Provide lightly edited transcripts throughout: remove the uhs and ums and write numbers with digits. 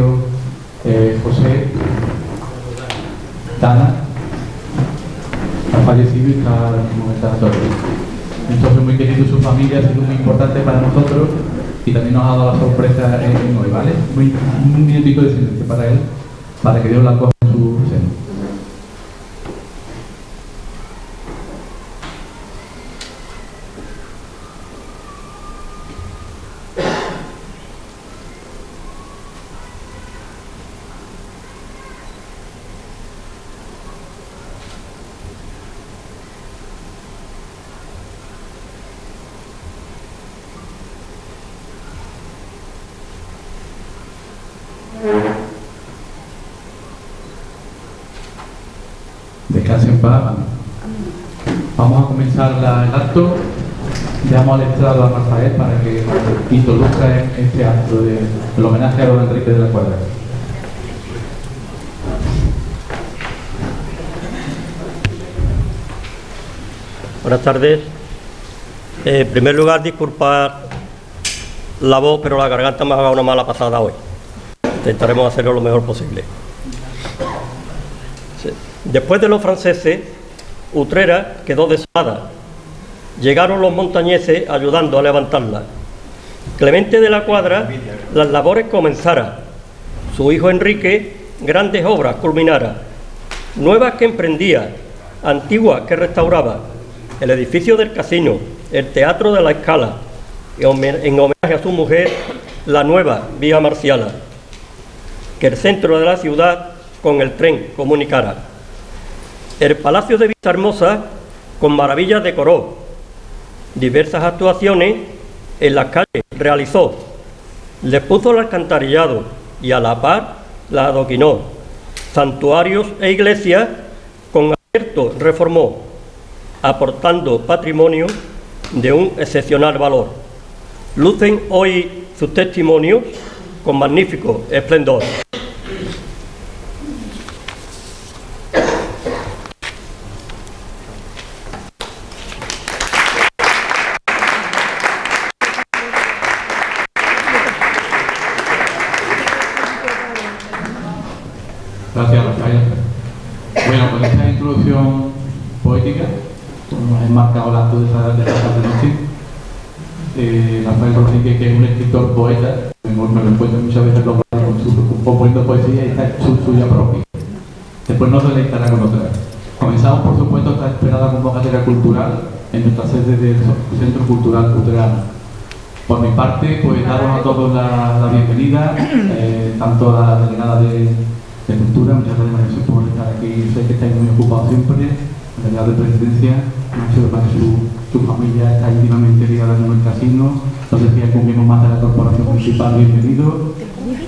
Mateo, José, Dana, ha fallecido y está en el tanatorio. Entonces, muy querido, su familia ha sido muy importante para nosotros y también nos ha dado la sorpresa en hoy, ¿vale? Un minutito de silencio para él, para que Dios la coja en su seno. Descanse en paz. Vamos a comenzar el acto. Llamo al estrado a Rafael para que introduzca este acto del homenaje a don Enrique de la Cuadra. Buenas tardes. En primer lugar, disculpar la voz, pero la garganta me ha dado una mala pasada hoy. Intentaremos hacerlo lo mejor posible. Después de los franceses, Utrera quedó desolada. Llegaron los montañeses ayudando a levantarla. Clemente de la Cuadra las labores comenzara. Su hijo Enrique grandes obras culminara. Nuevas que emprendía, antiguas que restauraba. El edificio del casino, el teatro de la Escala, en homenaje a su mujer, la nueva vía Marciala. Que el centro de la ciudad con el tren comunicara. El Palacio de Vistahermosa con maravillas decoró. Diversas actuaciones en las calles realizó. Le puso el alcantarillado y a la par la adoquinó. Santuarios e iglesias con acierto reformó, aportando patrimonio de un excepcional valor. Lucen hoy sus testimonios con magnífico esplendor. Gracias, Rafael. Bueno, con esta introducción poética, hemos enmarcado el acto de esta tarde noche. Rafael Rodríguez, que es un escritor poeta, me lo encuentro muchas veces componiendo poesía y esta es suya propia. Después nos deleitará con otra. Comenzamos, por supuesto, esta esperada convocatoria cultural en nuestra sede del Centro Cultural Utrerano. Por mi parte, pues daros a todos la bienvenida, tanto a la delegada de Cultura, muchas gracias María Jesús por estar aquí, sé que estáis muy ocupados siempre, la delegada de Presidencia, Nacho, su familia está íntimamente ligada con el casino, los decía que un miembro más de la corporación municipal, bienvenido.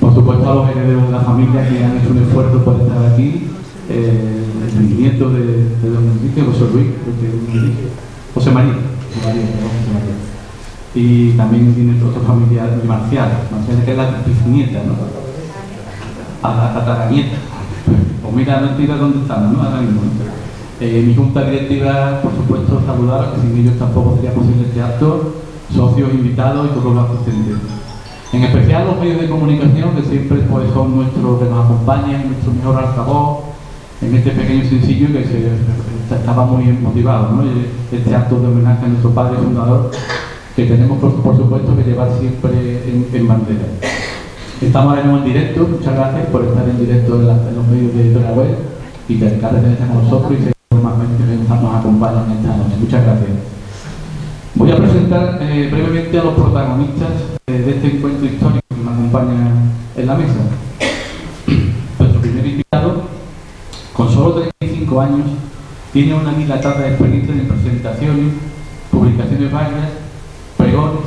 Por supuesto a los herederos de la familia que han hecho un esfuerzo por estar aquí, el nieto de don Enrique, José María, y también tiene otro familiar, Marcial, que es la bisnieta, ¿no? A la tataranieta. Pues mira, no entiendo dónde están, ¿no? Ahora mismo. Mi junta directiva, por supuesto, saludar, que sin ellos tampoco sería posible este acto, socios, invitados y todos los asistentes. En especial los medios de comunicación, que siempre pues, son nuestros que nos acompañan, nuestro mejor altavoz, en este pequeño sencillo que estaba muy motivado, ¿no? Este acto de homenaje a nuestro padre fundador, que tenemos por supuesto que llevar siempre en bandera. Estamos ahora mismo en directo, muchas gracias por estar en directo en los medios de la web y dedicar a tener con nosotros y seguir más gente que nos acompañan esta noche. Muchas gracias. Voy a presentar brevemente a los protagonistas de este encuentro histórico que me acompañan en la mesa. Nuestro primer invitado, con solo 35 años, tiene una dilatada experiencia en presentaciones, publicaciones varias, pregones,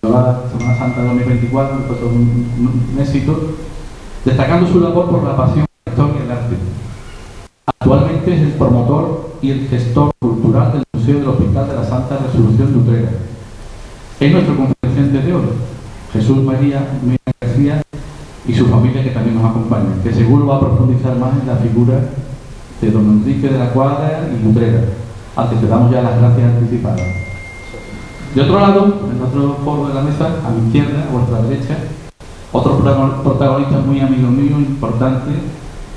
la Semana Santa 2024, fue todo un éxito, destacando su labor por la pasión por la historia y el arte. Actualmente es el promotor y el gestor cultural del Museo del Hospital de la Santa Resolución de Utrera. Es nuestro conferenciante de hoy, Jesús María García y su familia que también nos acompaña, que seguro va a profundizar más en la figura de don Enrique de la Cuadra y Utrera, al que te damos ya las gracias anticipadas. De otro lado, en otro foro de la mesa, a mi izquierda, a vuestra derecha, Otro protagonista muy amigo mío, importante,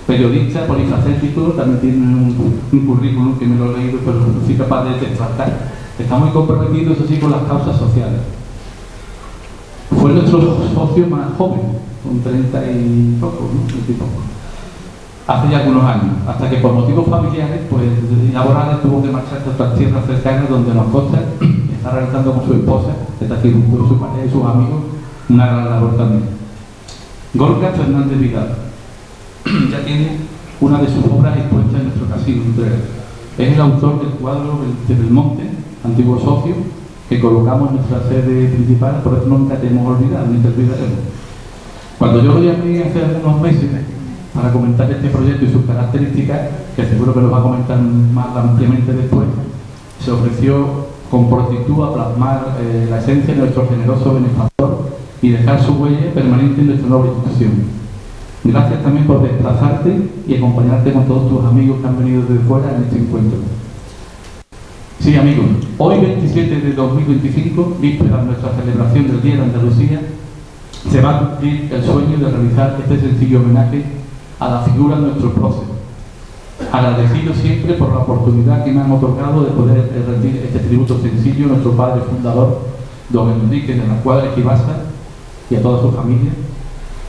periodista, polifacético, también tiene un currículum que me lo he leído, pero no soy capaz de tratar. Está muy comprometido, eso sí, con las causas sociales. Fue nuestro socio más joven, con 30 y poco, ¿no? 30 y poco. Hace ya algunos años, hasta que por motivos familiares, pues laborales, tuvo que marcharse a otras tierras cercanas donde nos consta está realizando con su esposa, es decir, con su pareja y sus amigos, una gran labor también. Gorka Fernández Vidal ya tiene una de sus obras expuestas en nuestro casino Utrera. Es el autor del cuadro de Belmonte, antiguo socio, que colocamos en nuestra sede principal, por eso nunca te hemos olvidado, ni te olvidaremos. Cuando yo lo llamé hace algunos meses para comentar este proyecto y sus características, que seguro que lo va a comentar más ampliamente después, se ofreció con prontitud a plasmar la esencia de nuestro generoso benefactor y dejar su huella permanente en nuestra noble institución. Gracias también por desplazarte y acompañarte con todos tus amigos que han venido desde fuera en este encuentro. Sí, amigos, hoy 27 de 2025, víspera de nuestra celebración del Día de Andalucía, se va a cumplir el sueño de realizar este sencillo homenaje a la figura de nuestro prócer. Agradecido siempre por la oportunidad que me han otorgado de poder rendir este tributo sencillo a nuestro padre fundador, don Enrique de la Cuadra Esquivasa, y a toda su familia,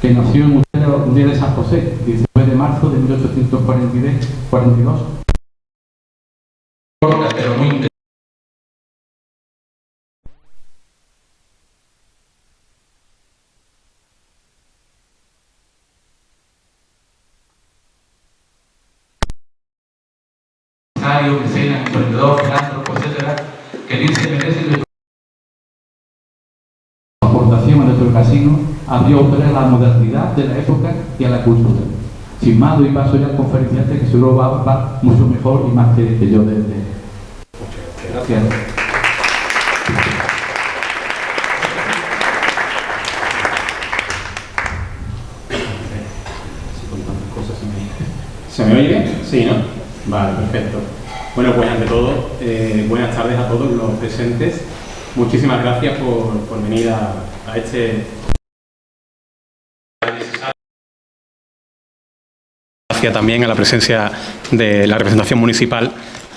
que nació en un día de San José, 19 de marzo de 1842. Pero muy interesante. Mecenas, emprendedor, filántropo, etcétera, que bien se merece nuestra aportación a nuestro casino, abrió a la modernidad de la época y a la cultura. Sin más, doy paso ya al conferenciante, que seguro va a hablar mucho mejor y más que yo de Gracias. ¿Se me oye bien? Sí, ¿no? Vale, perfecto. Bueno, pues ante todo, buenas tardes a todos los presentes. Muchísimas gracias por venir a este... Gracias también a la presencia de la representación municipal,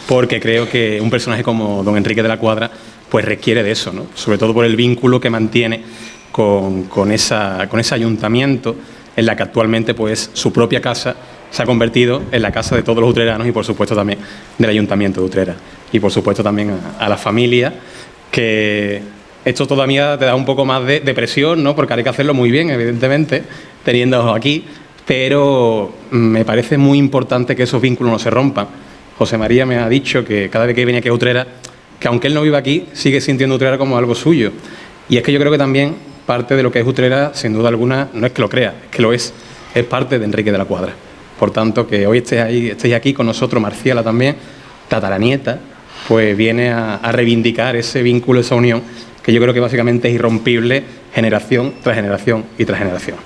porque creo que un personaje como don Enrique de la Cuadra pues requiere de eso, ¿no? Sobre todo por el vínculo que mantiene con ese ayuntamiento, en la que actualmente pues su propia casa se ha convertido en la casa de todos los utreranos y por supuesto también del Ayuntamiento de Utrera. Y por supuesto también a la familia, que esto todavía te da un poco más de presión, ¿no? Porque hay que hacerlo muy bien, evidentemente, teniéndolos aquí, pero me parece muy importante que esos vínculos no se rompan. José María me ha dicho que cada vez que viene aquí a Utrera, que aunque él no viva aquí, sigue sintiendo Utrera como algo suyo. Y es que yo creo que también parte de lo que es Utrera, sin duda alguna, no es que lo crea, es que lo es parte de Enrique de la Cuadra. Por tanto, que hoy estéis aquí con nosotros, Marciala también, tataranieta, pues viene a reivindicar ese vínculo, esa unión, que yo creo que básicamente es irrompible generación tras generación y tras generación.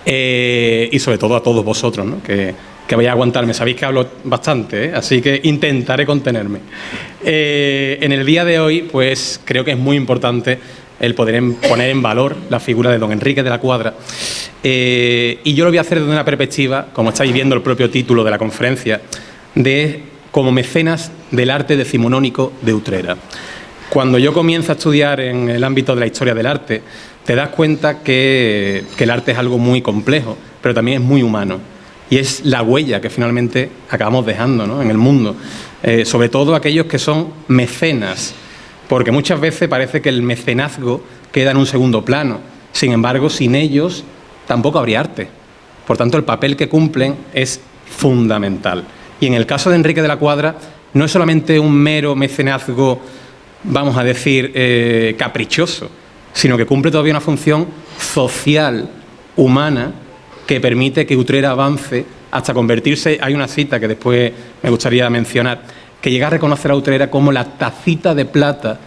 Y sobre todo a todos vosotros, ¿no? que vais a aguantarme. Sabéis que hablo bastante, ¿eh? Así que intentaré contenerme. En el día de hoy, pues creo que es muy importante el poder poner en valor la figura de don Enrique de la Cuadra. Y yo lo voy a hacer desde una perspectiva, como estáis viendo el propio título de la conferencia, de como mecenas del arte decimonónico de Utrera. Cuando yo comienzo a estudiar en el ámbito de la historia del arte, te das cuenta que el arte es algo muy complejo, pero también es muy humano. Y es la huella que finalmente acabamos dejando, ¿no? En el mundo. Sobre todo aquellos que son mecenas, porque muchas veces parece que el mecenazgo queda en un segundo plano. Sin embargo, sin ellos tampoco habría arte. Por tanto, el papel que cumplen es fundamental. Y en el caso de Enrique de la Cuadra, no es solamente un mero mecenazgo, vamos a decir, caprichoso, sino que cumple todavía una función social, humana, que permite que Utrera avance hasta convertirse, hay una cita que después me gustaría mencionar, que llega a reconocer a Utrera como la tacita de plata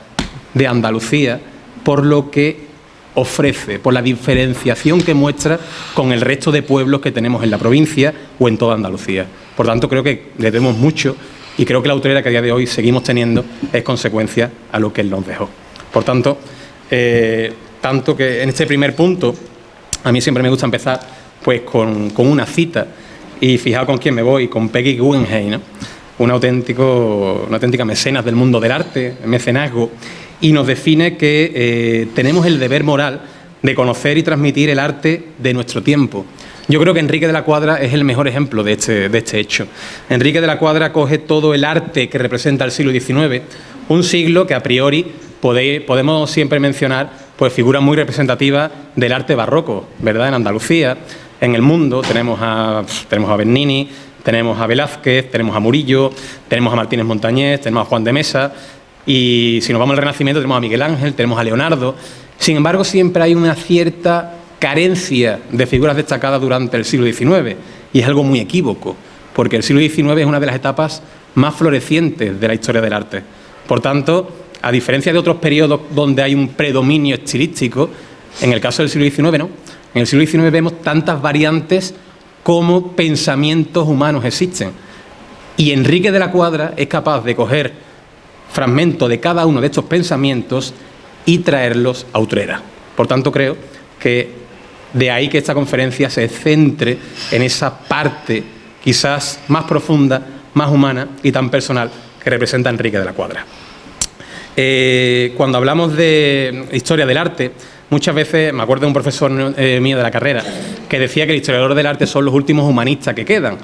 de Andalucía, por lo que ofrece, por la diferenciación que muestra con el resto de pueblos que tenemos en la provincia o en toda Andalucía. Por tanto, creo que le debemos mucho y creo que la Utrera que a día de hoy seguimos teniendo es consecuencia a lo que él nos dejó. Por tanto, tanto que en este primer punto A mí siempre me gusta empezar pues con una cita, y fijaos con quién me voy, con Peggy Guggenheim, ¿no? Una auténtica mecenas del mundo del arte, mecenazgo, y nos define que tenemos el deber moral de conocer y transmitir el arte de nuestro tiempo. Yo creo que Enrique de la Cuadra es el mejor ejemplo de este hecho. Enrique de la Cuadra coge todo el arte que representa el siglo XIX, un siglo que a priori podemos siempre mencionar pues figuras muy representativas del arte barroco, ¿verdad? En Andalucía, en el mundo, tenemos a Bernini, tenemos a Velázquez, tenemos a Murillo, tenemos a Martínez Montañés, tenemos a Juan de Mesa, y si nos vamos al Renacimiento tenemos a Miguel Ángel, tenemos a Leonardo. Sin embargo, siempre hay una cierta carencia de figuras destacadas durante el siglo XIX, y es algo muy equívoco, porque el siglo XIX es una de las etapas más florecientes de la historia del arte. Por tanto, a diferencia de otros periodos donde hay un predominio estilístico, en el caso del siglo XIX no. En el siglo XIX vemos tantas variantes como pensamientos humanos existen. Y Enrique de la Cuadra es capaz de coger fragmentos de cada uno de estos pensamientos y traerlos a Utrera. Por tanto, creo que de ahí que esta conferencia se centre en esa parte quizás más profunda, más humana y tan personal que representa Enrique de la Cuadra. Cuando hablamos de historia del arte, muchas veces, me acuerdo de un profesor mío de la carrera, que decía que el historiador del arte son los últimos humanistas que quedan.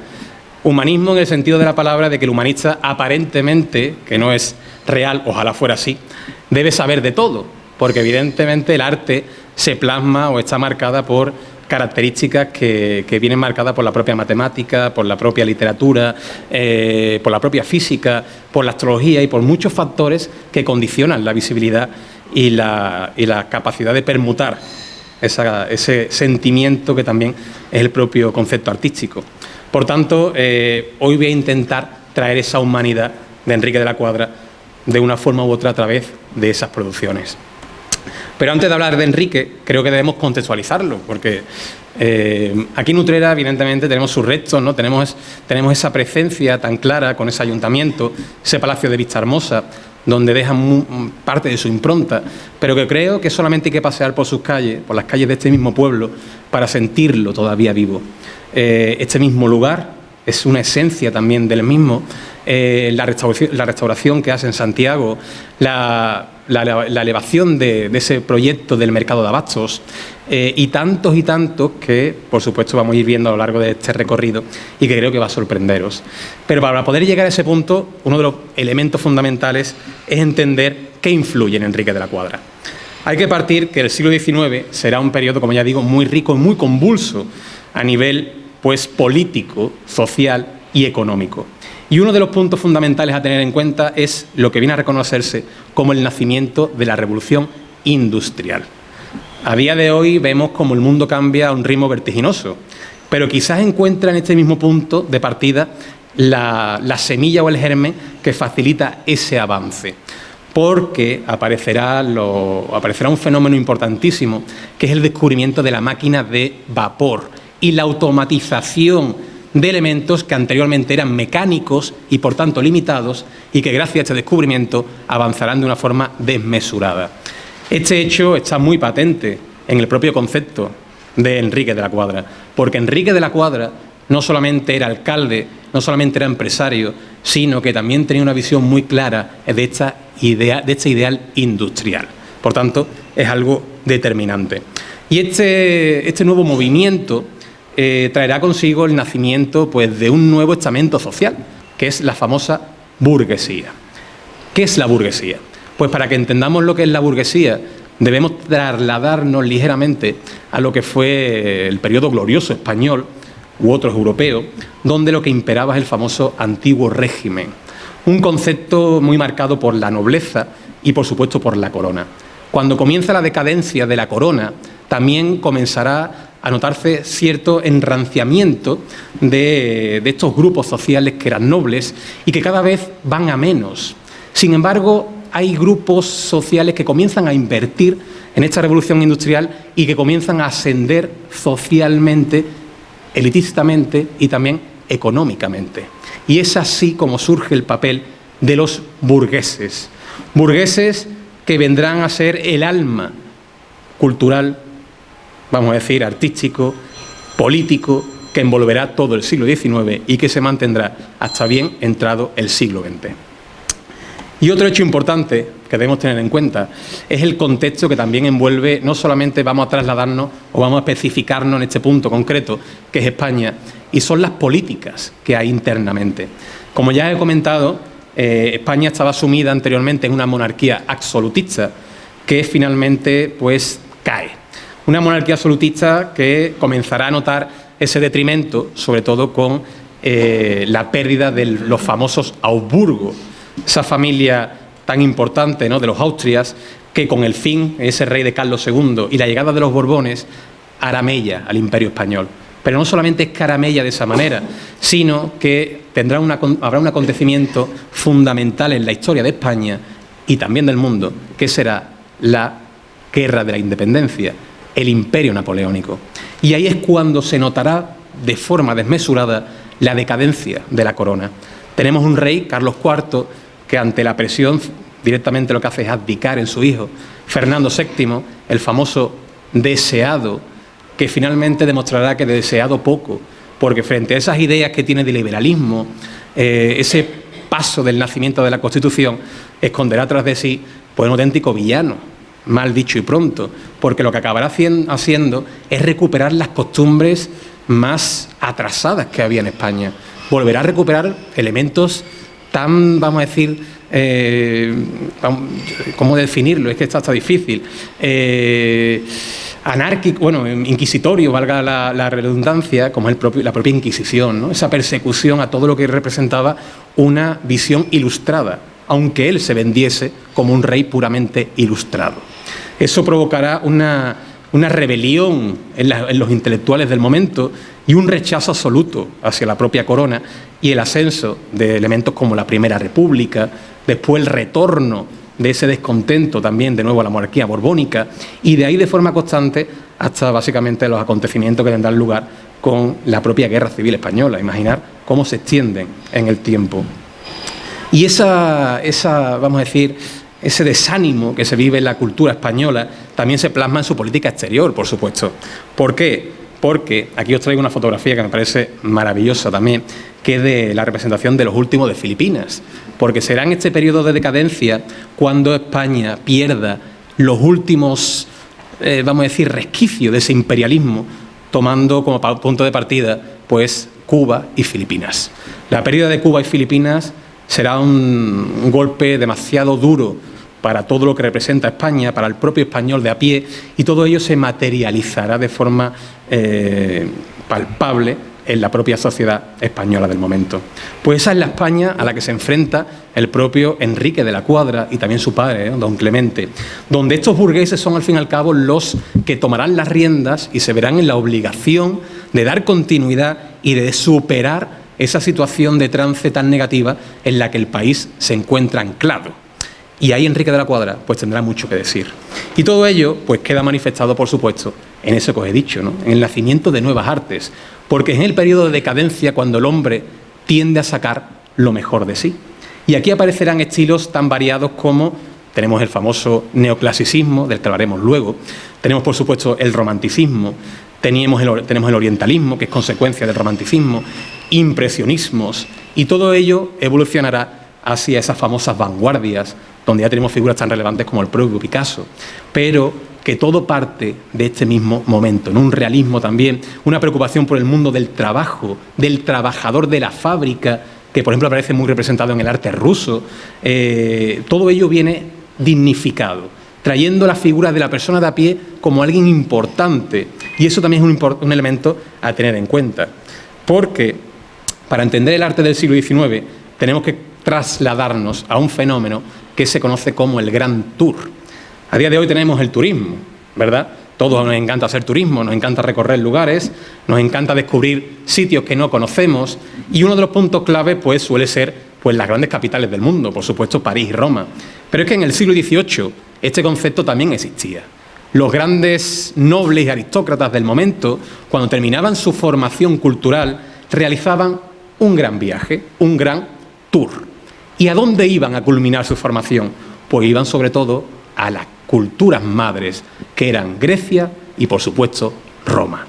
Humanismo en el sentido de la palabra de que el humanista aparentemente, que no es real, ojalá fuera así, debe saber de todo, porque evidentemente el arte se plasma o está marcada por características que vienen marcadas por la propia matemática, por la propia literatura, por la propia física, por la astrología y por muchos factores que condicionan la visibilidad y la capacidad de permutar ese sentimiento que también es el propio concepto artístico. Por tanto, hoy voy a intentar traer esa humanidad de Enrique de la Cuadra de una forma u otra a través de esas producciones. Pero antes de hablar de Enrique, creo que debemos contextualizarlo, porque aquí en Utrera, evidentemente, tenemos sus restos, ¿no? Tenemos esa presencia tan clara con ese ayuntamiento, ese Palacio de Vistahermosa, donde dejan parte de su impronta, pero que creo que solamente hay que pasear por sus calles, por las calles de este mismo pueblo, para sentirlo todavía vivo. Este mismo lugar es una esencia también del mismo. La restauración que hace en Santiago, la elevación de ese proyecto del mercado de abastos, y tantos que, por supuesto, vamos a ir viendo a lo largo de este recorrido y que creo que va a sorprenderos. Pero para poder llegar a ese punto, uno de los elementos fundamentales es entender qué influye en Enrique de la Cuadra. Hay que partir que el siglo XIX será un periodo, como ya digo, muy rico y muy convulso a nivel pues, político, social y económico. Y uno de los puntos fundamentales a tener en cuenta es lo que viene a reconocerse como el nacimiento de la revolución industrial. A día de hoy vemos como el mundo cambia a un ritmo vertiginoso, pero quizás encuentra en este mismo punto de partida la semilla o el germen que facilita ese avance, porque aparecerá un fenómeno importantísimo, que es el descubrimiento de la máquina de vapor y la automatización de elementos que anteriormente eran mecánicos y por tanto limitados, y que gracias a este descubrimiento avanzarán de una forma desmesurada. Este hecho está muy patente en el propio concepto de Enrique de la Cuadra, porque Enrique de la Cuadra no solamente era alcalde, no solamente era empresario, sino que también tenía una visión muy clara de este ideal industrial. Por tanto, es algo determinante. Y este nuevo movimiento traerá consigo el nacimiento pues, de un nuevo estamento social, que es la famosa burguesía. ¿Qué es la burguesía? Pues para que entendamos lo que es la burguesía, debemos trasladarnos ligeramente a lo que fue el periodo glorioso español u otros europeos, donde lo que imperaba es el famoso antiguo régimen, un concepto muy marcado por la nobleza y, por supuesto, por la corona. Cuando comienza la decadencia de la corona, también comenzará a notarse cierto enranciamiento de estos grupos sociales que eran nobles y que cada vez van a menos. Sin embargo, hay grupos sociales que comienzan a invertir en esta revolución industrial y que comienzan a ascender socialmente, elitistamente y también económicamente. Y es así como surge el papel de los burgueses. Burgueses que vendrán a ser el alma cultural, vamos a decir, artístico, político, que envolverá todo el siglo XIX y que se mantendrá hasta bien entrado el siglo XX. Y otro hecho importante que debemos tener en cuenta es el contexto que también envuelve, no solamente vamos a trasladarnos o vamos a especificarnos en este punto concreto, que es España, y son las políticas que hay internamente. Como ya he comentado, España estaba sumida anteriormente en una monarquía absolutista que finalmente pues cae. Una monarquía absolutista que comenzará a notar ese detrimento, sobre todo con la pérdida de los famosos Augsburgo, esa familia tan importante, ¿no?, de los Austrias, que con el fin, ese rey de Carlos II y la llegada de los Borbones, hará mella al Imperio Español. Pero no solamente es que hará mella de esa manera, sino que habrá un acontecimiento fundamental en la historia de España y también del mundo, que será la Guerra de la Independencia, el Imperio Napoleónico. Y ahí es cuando se notará de forma desmesurada la decadencia de la corona. Tenemos un rey, Carlos IV, que ante la presión directamente lo que hace es abdicar en su hijo, Fernando VII, el famoso deseado, que finalmente demostrará que de deseado poco, porque frente a esas ideas que tiene de liberalismo, ese paso del nacimiento de la Constitución, esconderá tras de sí pues un auténtico villano, mal dicho y pronto, porque lo que acabará haciendo es recuperar las costumbres más atrasadas que había en España. Volverá a recuperar elementos tan, vamos a decir, ¿cómo definirlo? Es que está difícil. Anárquico, bueno, inquisitorio, valga la redundancia, como es la propia Inquisición, ¿no? Esa persecución a todo lo que representaba una visión ilustrada, aunque él se vendiese como un rey puramente ilustrado. Eso provocará una rebelión en los intelectuales del momento y un rechazo absoluto hacia la propia corona y el ascenso de elementos como la Primera República, después el retorno de ese descontento también de nuevo a la monarquía borbónica y de ahí de forma constante hasta básicamente los acontecimientos que tendrán lugar con la propia Guerra Civil Española. Imaginar cómo se extienden en el tiempo. Y esa vamos a decir, ese desánimo que se vive en la cultura española también se plasma en su política exterior, por supuesto. ¿Por qué? Porque aquí os traigo una fotografía que me parece maravillosa también, que es de la representación de los últimos de Filipinas, porque será en este periodo de decadencia cuando España pierda los últimos, vamos a decir, resquicios de ese imperialismo, tomando como punto de partida pues Cuba y Filipinas. La pérdida de Cuba y Filipinas será un golpe demasiado duro para todo lo que representa España, para el propio español de a pie, y todo ello se materializará de forma palpable en la propia sociedad española del momento. Pues esa es la España a la que se enfrenta el propio Enrique de la Cuadra y también su padre, don Clemente, donde estos burgueses son al fin y al cabo los que tomarán las riendas y se verán en la obligación de dar continuidad y de superar esa situación de trance tan negativa en la que el país se encuentra anclado. Y ahí Enrique de la Cuadra pues tendrá mucho que decir. Y todo ello pues queda manifestado, por supuesto, en eso que os he dicho, ¿no?, en el nacimiento de nuevas artes, porque es en el periodo de decadencia cuando el hombre tiende a sacar lo mejor de sí. Y aquí aparecerán estilos tan variados como tenemos el famoso neoclasicismo, del que hablaremos luego, tenemos por supuesto el romanticismo, tenemos el orientalismo, que es consecuencia del romanticismo, impresionismos, y todo ello evolucionará hacia esas famosas vanguardias, donde ya tenemos figuras tan relevantes como el propio Picasso, pero que todo parte de este mismo momento, en un realismo también, una preocupación por el mundo del trabajo, del trabajador de la fábrica, que por ejemplo aparece muy representado en el arte ruso. Todo ello viene dignificado, trayendo la figura de la persona de a pie como alguien importante, y eso también es un elemento a tener en cuenta, porque para entender el arte del siglo XIX tenemos que trasladarnos a un fenómeno que se conoce como el Gran Tour. A día de hoy tenemos el turismo, ¿verdad? Todos nos encanta hacer turismo, nos encanta recorrer lugares, nos encanta descubrir sitios que no conocemos, y uno de los puntos clave pues suele ser pues las grandes capitales del mundo, por supuesto París y Roma. Pero es que en el siglo XVIII este concepto también existía. Los grandes nobles y aristócratas del momento, cuando terminaban su formación cultural, realizaban un gran viaje, un gran tour. ¿Y a dónde iban a culminar su formación? Pues iban sobre todo a las culturas madres, que eran Grecia y, por supuesto, Roma.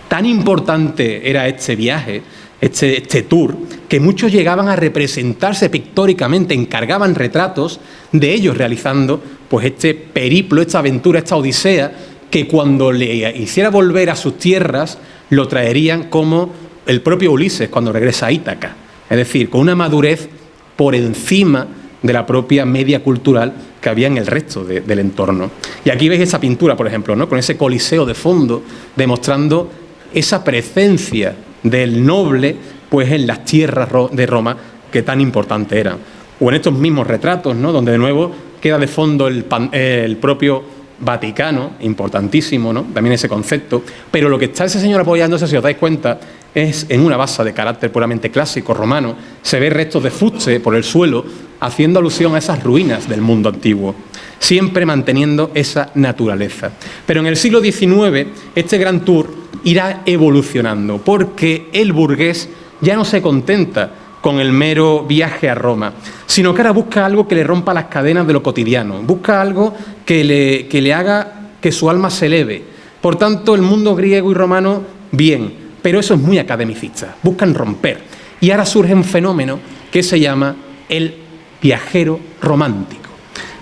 Tan importante era este viaje, este tour, que muchos llegaban a representarse pictóricamente, encargaban retratos de ellos realizando pues este periplo, esta aventura, esta odisea, que cuando le hiciera volver a sus tierras lo traerían como el propio Ulises cuando regresa a Ítaca, es decir, con una madurez por encima de la propia media cultural que había en el resto del entorno. Y aquí veis esa pintura, por ejemplo, ¿no?, con ese coliseo de fondo, demostrando esa presencia del noble pues en las tierras de Roma que tan importante eran. O en estos mismos retratos, ¿no?, donde de nuevo queda de fondo el propio Vaticano, importantísimo, ¿no?, también ese concepto, pero lo que está ese señor apoyándose, si os dais cuenta, es en una base de carácter puramente clásico romano. Se ve restos de fuste por el suelo, haciendo alusión a esas ruinas del mundo antiguo, siempre manteniendo esa naturaleza. Pero en el siglo XIX, este gran tour irá evolucionando, porque el burgués ya no se contenta con el mero viaje a Roma, sino que ahora busca algo que le rompa las cadenas de lo cotidiano, busca algo que le haga que su alma se eleve. Por tanto, el mundo griego y romano, bien, pero eso es muy academicista, buscan romper. Y ahora surge un fenómeno que se llama el viajero romántico.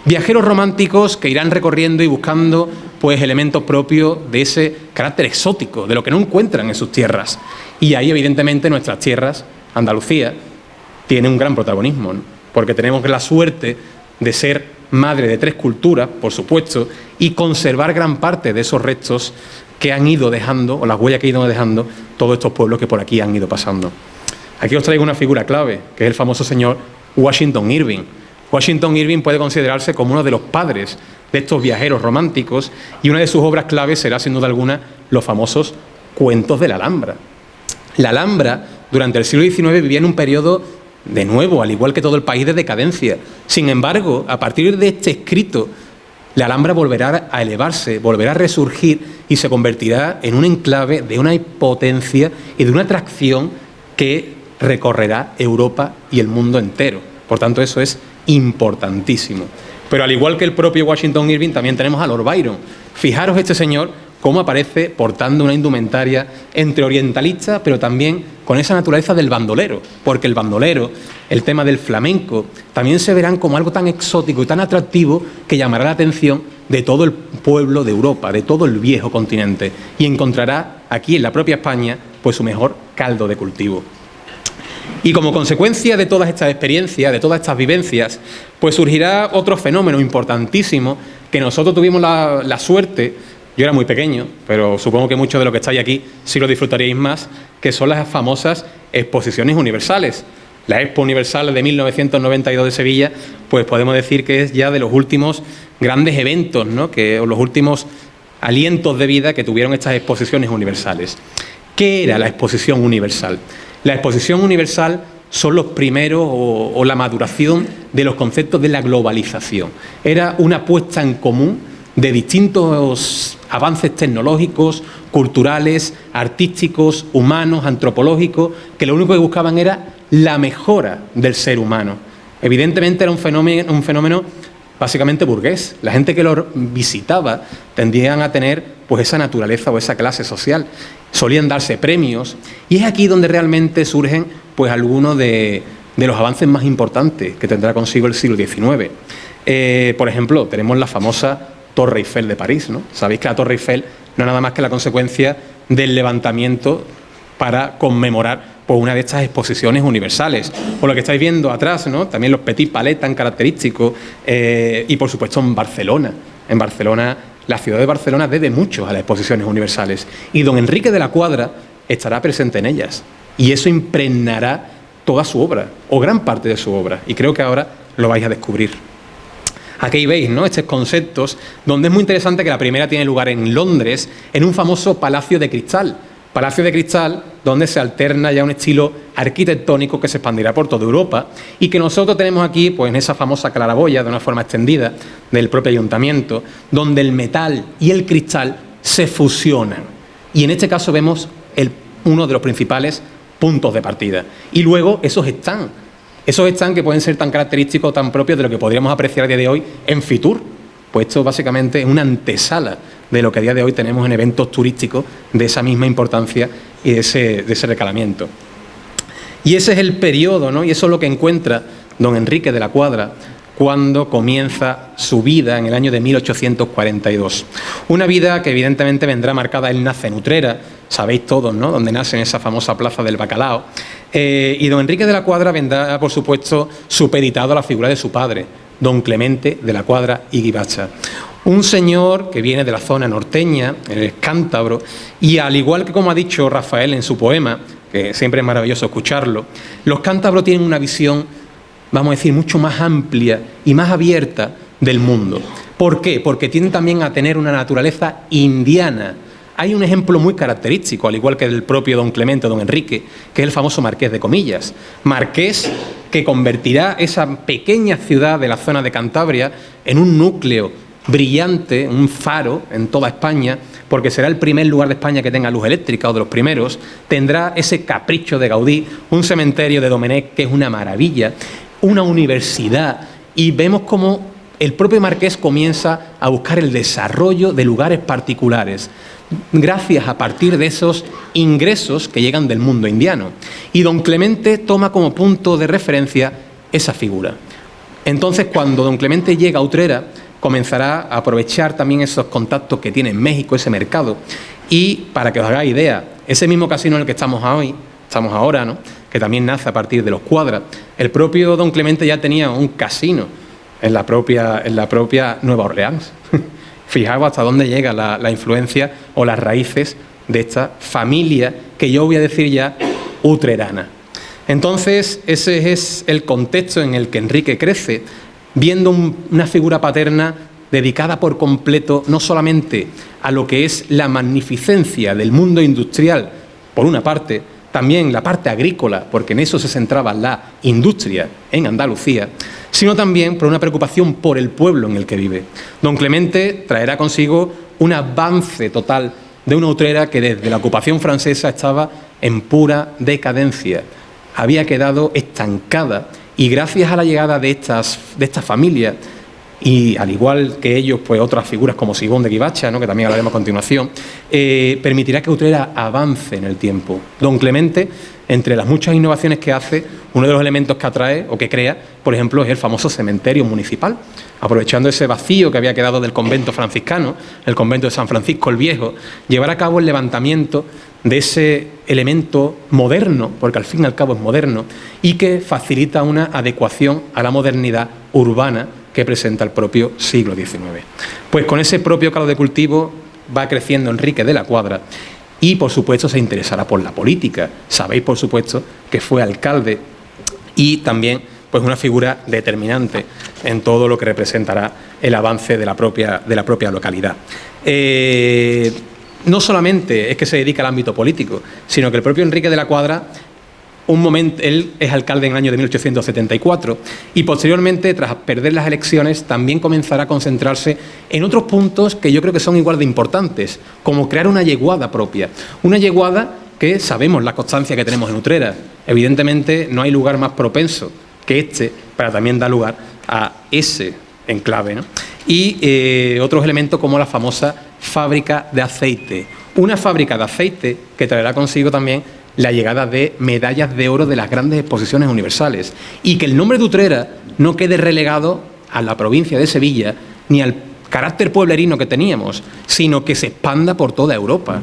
Viajeros románticos que irán recorriendo y buscando pues elementos propios de ese carácter exótico, de lo que no encuentran en sus tierras. Y ahí, evidentemente, nuestras tierras, Andalucía, tiene un gran protagonismo, ¿no?, porque tenemos la suerte de ser madre de 3 culturas, por supuesto, y conservar gran parte de esos restos que han ido dejando, o las huellas que han ido dejando todos estos pueblos que por aquí han ido pasando. Aquí os traigo una figura clave, que es el famoso señor Washington Irving. Washington Irving puede considerarse como uno de los padres de estos viajeros románticos, y una de sus obras claves será, sin duda alguna, los famosos cuentos de la Alhambra. La Alhambra, durante el siglo XIX, vivía en un periodo, de nuevo, al igual que todo el país, de decadencia. Sin embargo, a partir de este escrito, la Alhambra volverá a elevarse, volverá a resurgir y se convertirá en un enclave de una potencia y de una atracción que recorrerá Europa y el mundo entero. Por tanto, eso es importantísimo. Pero al igual que el propio Washington Irving, también tenemos a Lord Byron. Fijaros este señor cómo aparece portando una indumentaria entre orientalista, pero también con esa naturaleza del bandolero, porque el bandolero, el tema del flamenco, también se verán como algo tan exótico y tan atractivo que llamará la atención de todo el pueblo de Europa, de todo el viejo continente, y encontrará aquí en la propia España pues su mejor caldo de cultivo. Y como consecuencia de todas estas experiencias, de todas estas vivencias, pues surgirá otro fenómeno importantísimo que nosotros tuvimos la suerte. Yo era muy pequeño, pero supongo que muchos de los que estáis aquí sí lo disfrutaríais más, que son las famosas exposiciones universales. La Expo Universal de 1992 de Sevilla, pues podemos decir que es ya de los últimos grandes eventos, ¿no?, o los últimos alientos de vida que tuvieron estas exposiciones universales. ¿Qué era la exposición universal? La exposición universal son los primeros o la maduración de los conceptos de la globalización. Era una puesta en común de distintos avances tecnológicos, culturales, artísticos, humanos, antropológicos, que lo único que buscaban era la mejora del ser humano. Evidentemente era un fenómeno básicamente burgués. La gente que lo visitaba tendían a tener pues esa naturaleza o esa clase social. Solían darse premios, y es aquí donde realmente surgen pues algunos de los avances más importantes que tendrá consigo el siglo XIX. Por ejemplo, tenemos la famosa Torre Eiffel de París, ¿no? Sabéis que la Torre Eiffel no es nada más que la consecuencia del levantamiento para conmemorar pues, una de estas exposiciones universales. O lo que estáis viendo atrás, ¿no?, también los Petit Palais tan característicos, y por supuesto en Barcelona. En Barcelona, la ciudad de Barcelona debe mucho a las exposiciones universales, y don Enrique de la Cuadra estará presente en ellas, y eso impregnará toda su obra, o gran parte de su obra, y creo que ahora lo vais a descubrir. Aquí veis, ¿no?, estos conceptos, donde es muy interesante que la primera tiene lugar en Londres, en un famoso Palacio de Cristal. Palacio de Cristal, donde se alterna ya un estilo arquitectónico que se expandirá por toda Europa, y que nosotros tenemos aquí, pues en esa famosa claraboya, de una forma extendida, del propio ayuntamiento, donde el metal y el cristal se fusionan. Y en este caso vemos uno de los principales puntos de partida. Y luego esos stands que pueden ser tan característicos, tan propios de lo que podríamos apreciar a día de hoy en Fitur. Pues esto básicamente es una antesala de lo que a día de hoy tenemos en eventos turísticos de esa misma importancia y de ese recalamiento. Y ese es el periodo, ¿no? Y eso es lo que encuentra don Enrique de la Cuadra cuando comienza su vida en el año de 1842. Una vida que evidentemente vendrá marcada. Él nace en Utrera, sabéis todos, ¿no?, donde nace en esa famosa plaza del Bacalao. Y don Enrique de la Cuadra vendrá, por supuesto, supeditado a la figura de su padre, don Clemente de la Cuadra y Guibacha. Un señor que viene de la zona norteña, el cántabro, y al igual que como ha dicho Rafael en su poema, que siempre es maravilloso escucharlo, los cántabros tienen una visión, vamos a decir, mucho más amplia y más abierta del mundo. ¿Por qué? Porque tienden también a tener una naturaleza indiana. Hay un ejemplo muy característico, al igual que del propio don Clemente, don Enrique, que es el famoso Marqués de Comillas. Marqués que convertirá esa pequeña ciudad de la zona de Cantabria en un núcleo brillante, un faro en toda España, porque será el primer lugar de España que tenga luz eléctrica, o de los primeros. Tendrá ese capricho de Gaudí, un cementerio de Domenech que es una maravilla, una universidad, y vemos cómo el propio Marqués comienza a buscar el desarrollo de lugares particulares, gracias a partir de esos ingresos que llegan del mundo indiano. Y don Clemente toma como punto de referencia esa figura. Entonces, cuando don Clemente llega a Utrera, comenzará a aprovechar también esos contactos que tiene en México, ese mercado. Y para que os hagáis idea, ese mismo casino en el que estamos ahora, ¿no?, que también nace a partir de los Cuadra, el propio don Clemente ya tenía un casino en la propia Nueva Orleans. Fijaos hasta dónde llega la influencia o las raíces de esta familia que yo voy a decir ya utrerana. Entonces, ese es el contexto en el que Enrique crece, viendo una figura paterna dedicada por completo no solamente a lo que es la magnificencia del mundo industrial, por una parte, también la parte agrícola, porque en eso se centraba la industria en Andalucía, sino también por una preocupación por el pueblo en el que vive. Don Clemente traerá consigo un avance total de una Utrera que desde la ocupación francesa estaba en pura decadencia, había quedado estancada, y gracias a la llegada de estas familias, y al igual que ellos, pues otras figuras como Sibón de Guibacha, ¿no?, que también hablaremos a continuación, permitirá que Utrera avance en el tiempo. Don Clemente, entre las muchas innovaciones que hace, uno de los elementos que atrae o que crea, por ejemplo, es el famoso cementerio municipal, aprovechando ese vacío que había quedado del convento franciscano, el convento de San Francisco el Viejo, llevar a cabo el levantamiento de ese elemento moderno, porque al fin y al cabo es moderno, y que facilita una adecuación a la modernidad urbana que presenta el propio siglo XIX. Pues con ese propio caldo de cultivo va creciendo Enrique de la Cuadra y, por supuesto, se interesará por la política. Sabéis, por supuesto, que fue alcalde y también pues una figura determinante en todo lo que representará el avance de la propia localidad. No solamente es que se dedica al ámbito político, sino que el propio Enrique de la Cuadra, él es alcalde en el año de 1874 y posteriormente, tras perder las elecciones, también comenzará a concentrarse en otros puntos que yo creo que son igual de importantes, como crear una yeguada propia. Una yeguada que sabemos la constancia que tenemos en Utrera. Evidentemente no hay lugar más propenso que este para también dar lugar a ese enclave, ¿no? Y otros elementos como la famosa fábrica de aceite. Una fábrica de aceite que traerá consigo también la llegada de medallas de oro de las grandes exposiciones universales, y que el nombre de Utrera no quede relegado a la provincia de Sevilla ni al carácter pueblerino que teníamos, sino que se expanda por toda Europa,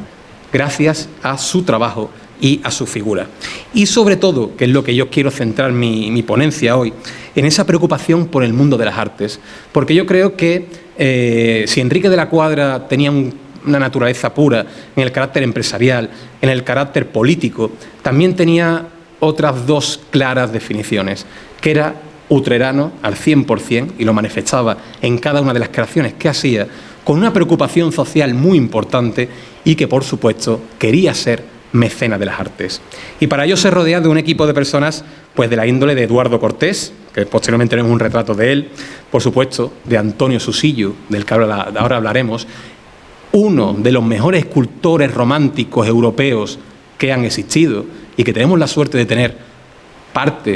gracias a su trabajo y a su figura. Y sobre todo, que es lo que yo quiero centrar mi ponencia hoy, en esa preocupación por el mundo de las artes, porque yo creo que si Enrique de la Cuadra tenía una naturaleza pura en el carácter empresarial, en el carácter político, también tenía otras dos claras definiciones, que era utrerano al 100%, y lo manifestaba en cada una de las creaciones que hacía, con una preocupación social muy importante y que, por supuesto, quería ser mecenas de las artes. Y para ello se rodea de un equipo de personas pues de la índole de Eduardo Cortés, que posteriormente tenemos un retrato de él, por supuesto, de Antonio Susillo, del que ahora hablaremos, uno de los mejores escultores románticos europeos que han existido y que tenemos la suerte de tener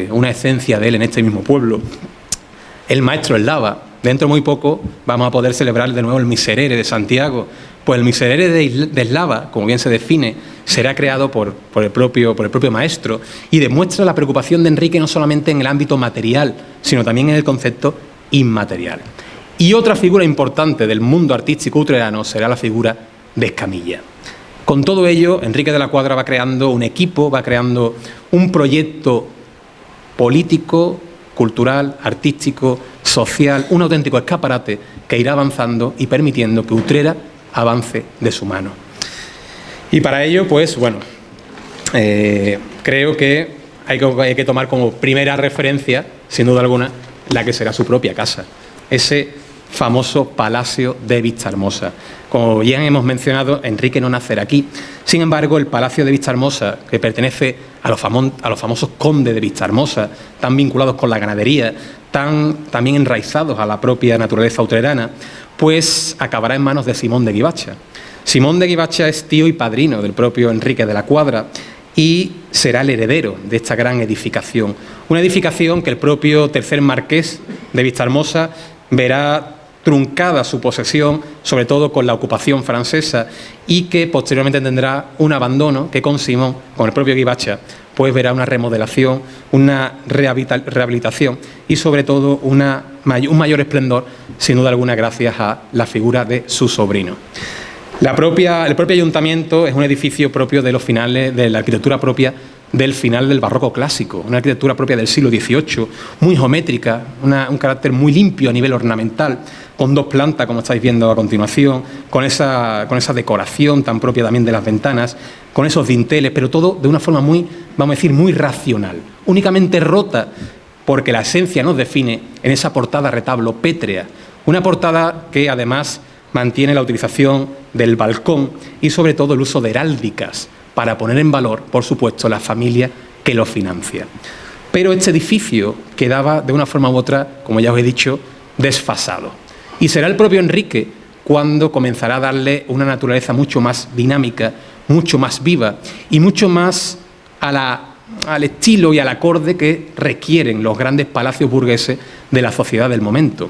una esencia de él en este mismo pueblo, el maestro Eslava. Dentro de muy poco vamos a poder celebrar de nuevo el Miserere de Santiago, Pues el Miserere de Eslava, como bien se define, será creado por el propio maestro y demuestra la preocupación de Enrique no solamente en el ámbito material, sino también en el concepto inmaterial. Y otra figura importante del mundo artístico utrerano será la figura de Escamilla. Con todo ello, Enrique de la Cuadra va creando un equipo, va creando un proyecto político, cultural, artístico, social, un auténtico escaparate que irá avanzando y permitiendo que Utrera avance de su mano. Y para ello, pues bueno, creo que hay que tomar como primera referencia, sin duda alguna, la que será su propia casa, ese famoso Palacio de Vistahermosa. Como ya hemos mencionado, Enrique no nacerá aquí. Sin embargo, el Palacio de Vistahermosa, que pertenece a los famosos condes de Vistahermosa, tan vinculados con la ganadería, también enraizados a la propia naturaleza utrerana, pues acabará en manos de Simón de Guibacha. Simón de Guibacha es tío y padrino del propio Enrique de la Cuadra y será el heredero de esta gran edificación. Una edificación que el propio tercer marqués de Vistahermosa verá truncada su posesión, sobre todo con la ocupación francesa, y que posteriormente tendrá un abandono que con Simón, con el propio Guibacha, pues verá una remodelación, una rehabilitación y sobre todo un mayor esplendor, sin duda alguna, gracias a la figura de su sobrino. El propio ayuntamiento es un edificio propio de los finales de la arquitectura propia del final del barroco clásico, una arquitectura propia del siglo XVIII, muy geométrica, un carácter muy limpio a nivel ornamental, con 2 plantas, como estáis viendo a continuación, con esa decoración tan propia también de las ventanas, con esos dinteles, pero todo de una forma muy, vamos a decir, muy racional, únicamente rota porque la esencia nos define en esa portada retablo pétrea, una portada que además mantiene la utilización del balcón y sobre todo el uso de heráldicas, para poner en valor, por supuesto, la familia que lo financia. Pero este edificio quedaba, de una forma u otra, como ya os he dicho, desfasado. Y será el propio Enrique cuando comenzará a darle una naturaleza mucho más dinámica, mucho más viva y mucho más al estilo y al acorde que requieren los grandes palacios burgueses de la sociedad del momento.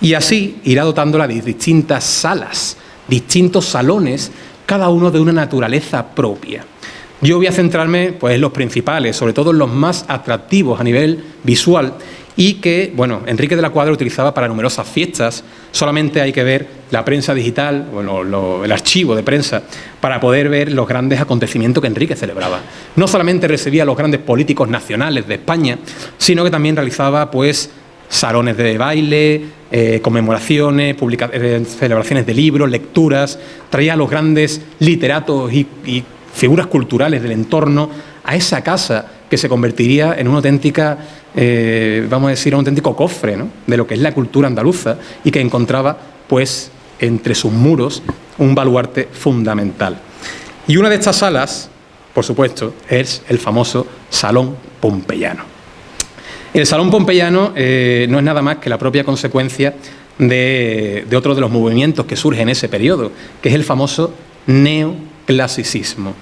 Y así irá dotándola de distintas salas, distintos salones, cada uno de una naturaleza propia. Yo voy a centrarme pues, en los principales, sobre todo en los más atractivos a nivel visual y que, bueno, Enrique de la Cuadra utilizaba para numerosas fiestas. Solamente hay que ver la prensa digital, bueno, el archivo de prensa, para poder ver los grandes acontecimientos que Enrique celebraba. No solamente recibía a los grandes políticos nacionales de España, sino que también realizaba, pues, salones de baile, conmemoraciones, celebraciones de libros, lecturas, traía a los grandes literatos y figuras culturales del entorno a esa casa que se convertiría en una auténtica, vamos a decir, un auténtico cofre, ¿no?, de lo que es la cultura andaluza y que encontraba, pues, entre sus muros un baluarte fundamental. Y una de estas salas, por supuesto, es el famoso Salón Pompeyano. El Salón Pompeyano no es nada más que la propia consecuencia de otro de los movimientos que surge en ese periodo, que es el famoso neoclasicismo.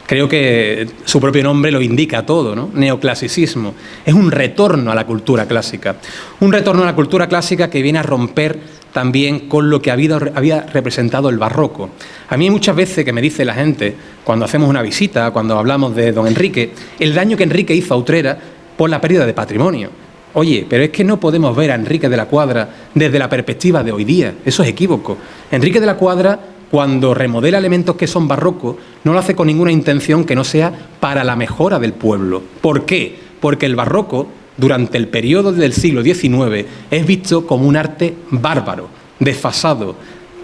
Creo que su propio nombre lo indica todo, ¿no? Neoclasicismo. Es un retorno a la cultura clásica. Un retorno a la cultura clásica que viene a romper también con lo que había representado el barroco. A mí muchas veces que me dice la gente, cuando hacemos una visita, cuando hablamos de don Enrique, el daño que Enrique hizo a Utrera por la pérdida de patrimonio. Oye, pero es que no podemos ver a Enrique de la Cuadra desde la perspectiva de hoy día. Eso es equívoco. Enrique de la Cuadra, cuando remodela elementos que son barrocos, no lo hace con ninguna intención que no sea para la mejora del pueblo. ¿Por qué? Porque el barroco, durante el periodo del siglo XIX, es visto como un arte bárbaro, desfasado,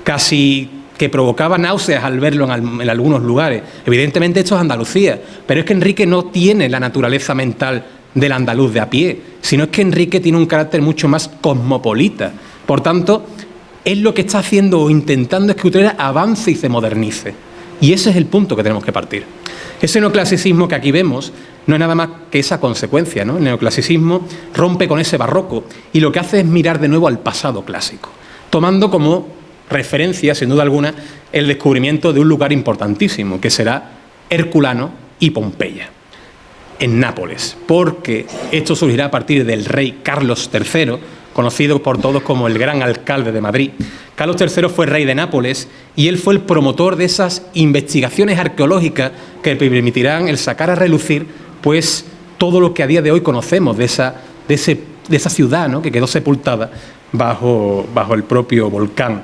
casi que provocaba náuseas al verlo en algunos lugares. Evidentemente esto es Andalucía, pero es que Enrique no tiene la naturaleza mental del andaluz de a pie, sino es que Enrique tiene un carácter mucho más cosmopolita. Por tanto, él lo que está haciendo o intentando es que Utrera avance y se modernice. Y ese es el punto que tenemos que partir. Ese neoclasicismo que aquí vemos no es nada más que esa consecuencia, ¿no? El neoclasicismo rompe con ese barroco y lo que hace es mirar de nuevo al pasado clásico, tomando como referencia, sin duda alguna, el descubrimiento de un lugar importantísimo, que será Herculano y Pompeya, en Nápoles, porque esto surgirá a partir del rey Carlos III, conocido por todos como el gran alcalde de Madrid, Carlos III fue rey de Nápoles y él fue el promotor de esas investigaciones arqueológicas que permitirán el sacar a relucir pues todo lo que a día de hoy conocemos de esa ciudad, ¿no?, que quedó sepultada bajo el propio volcán.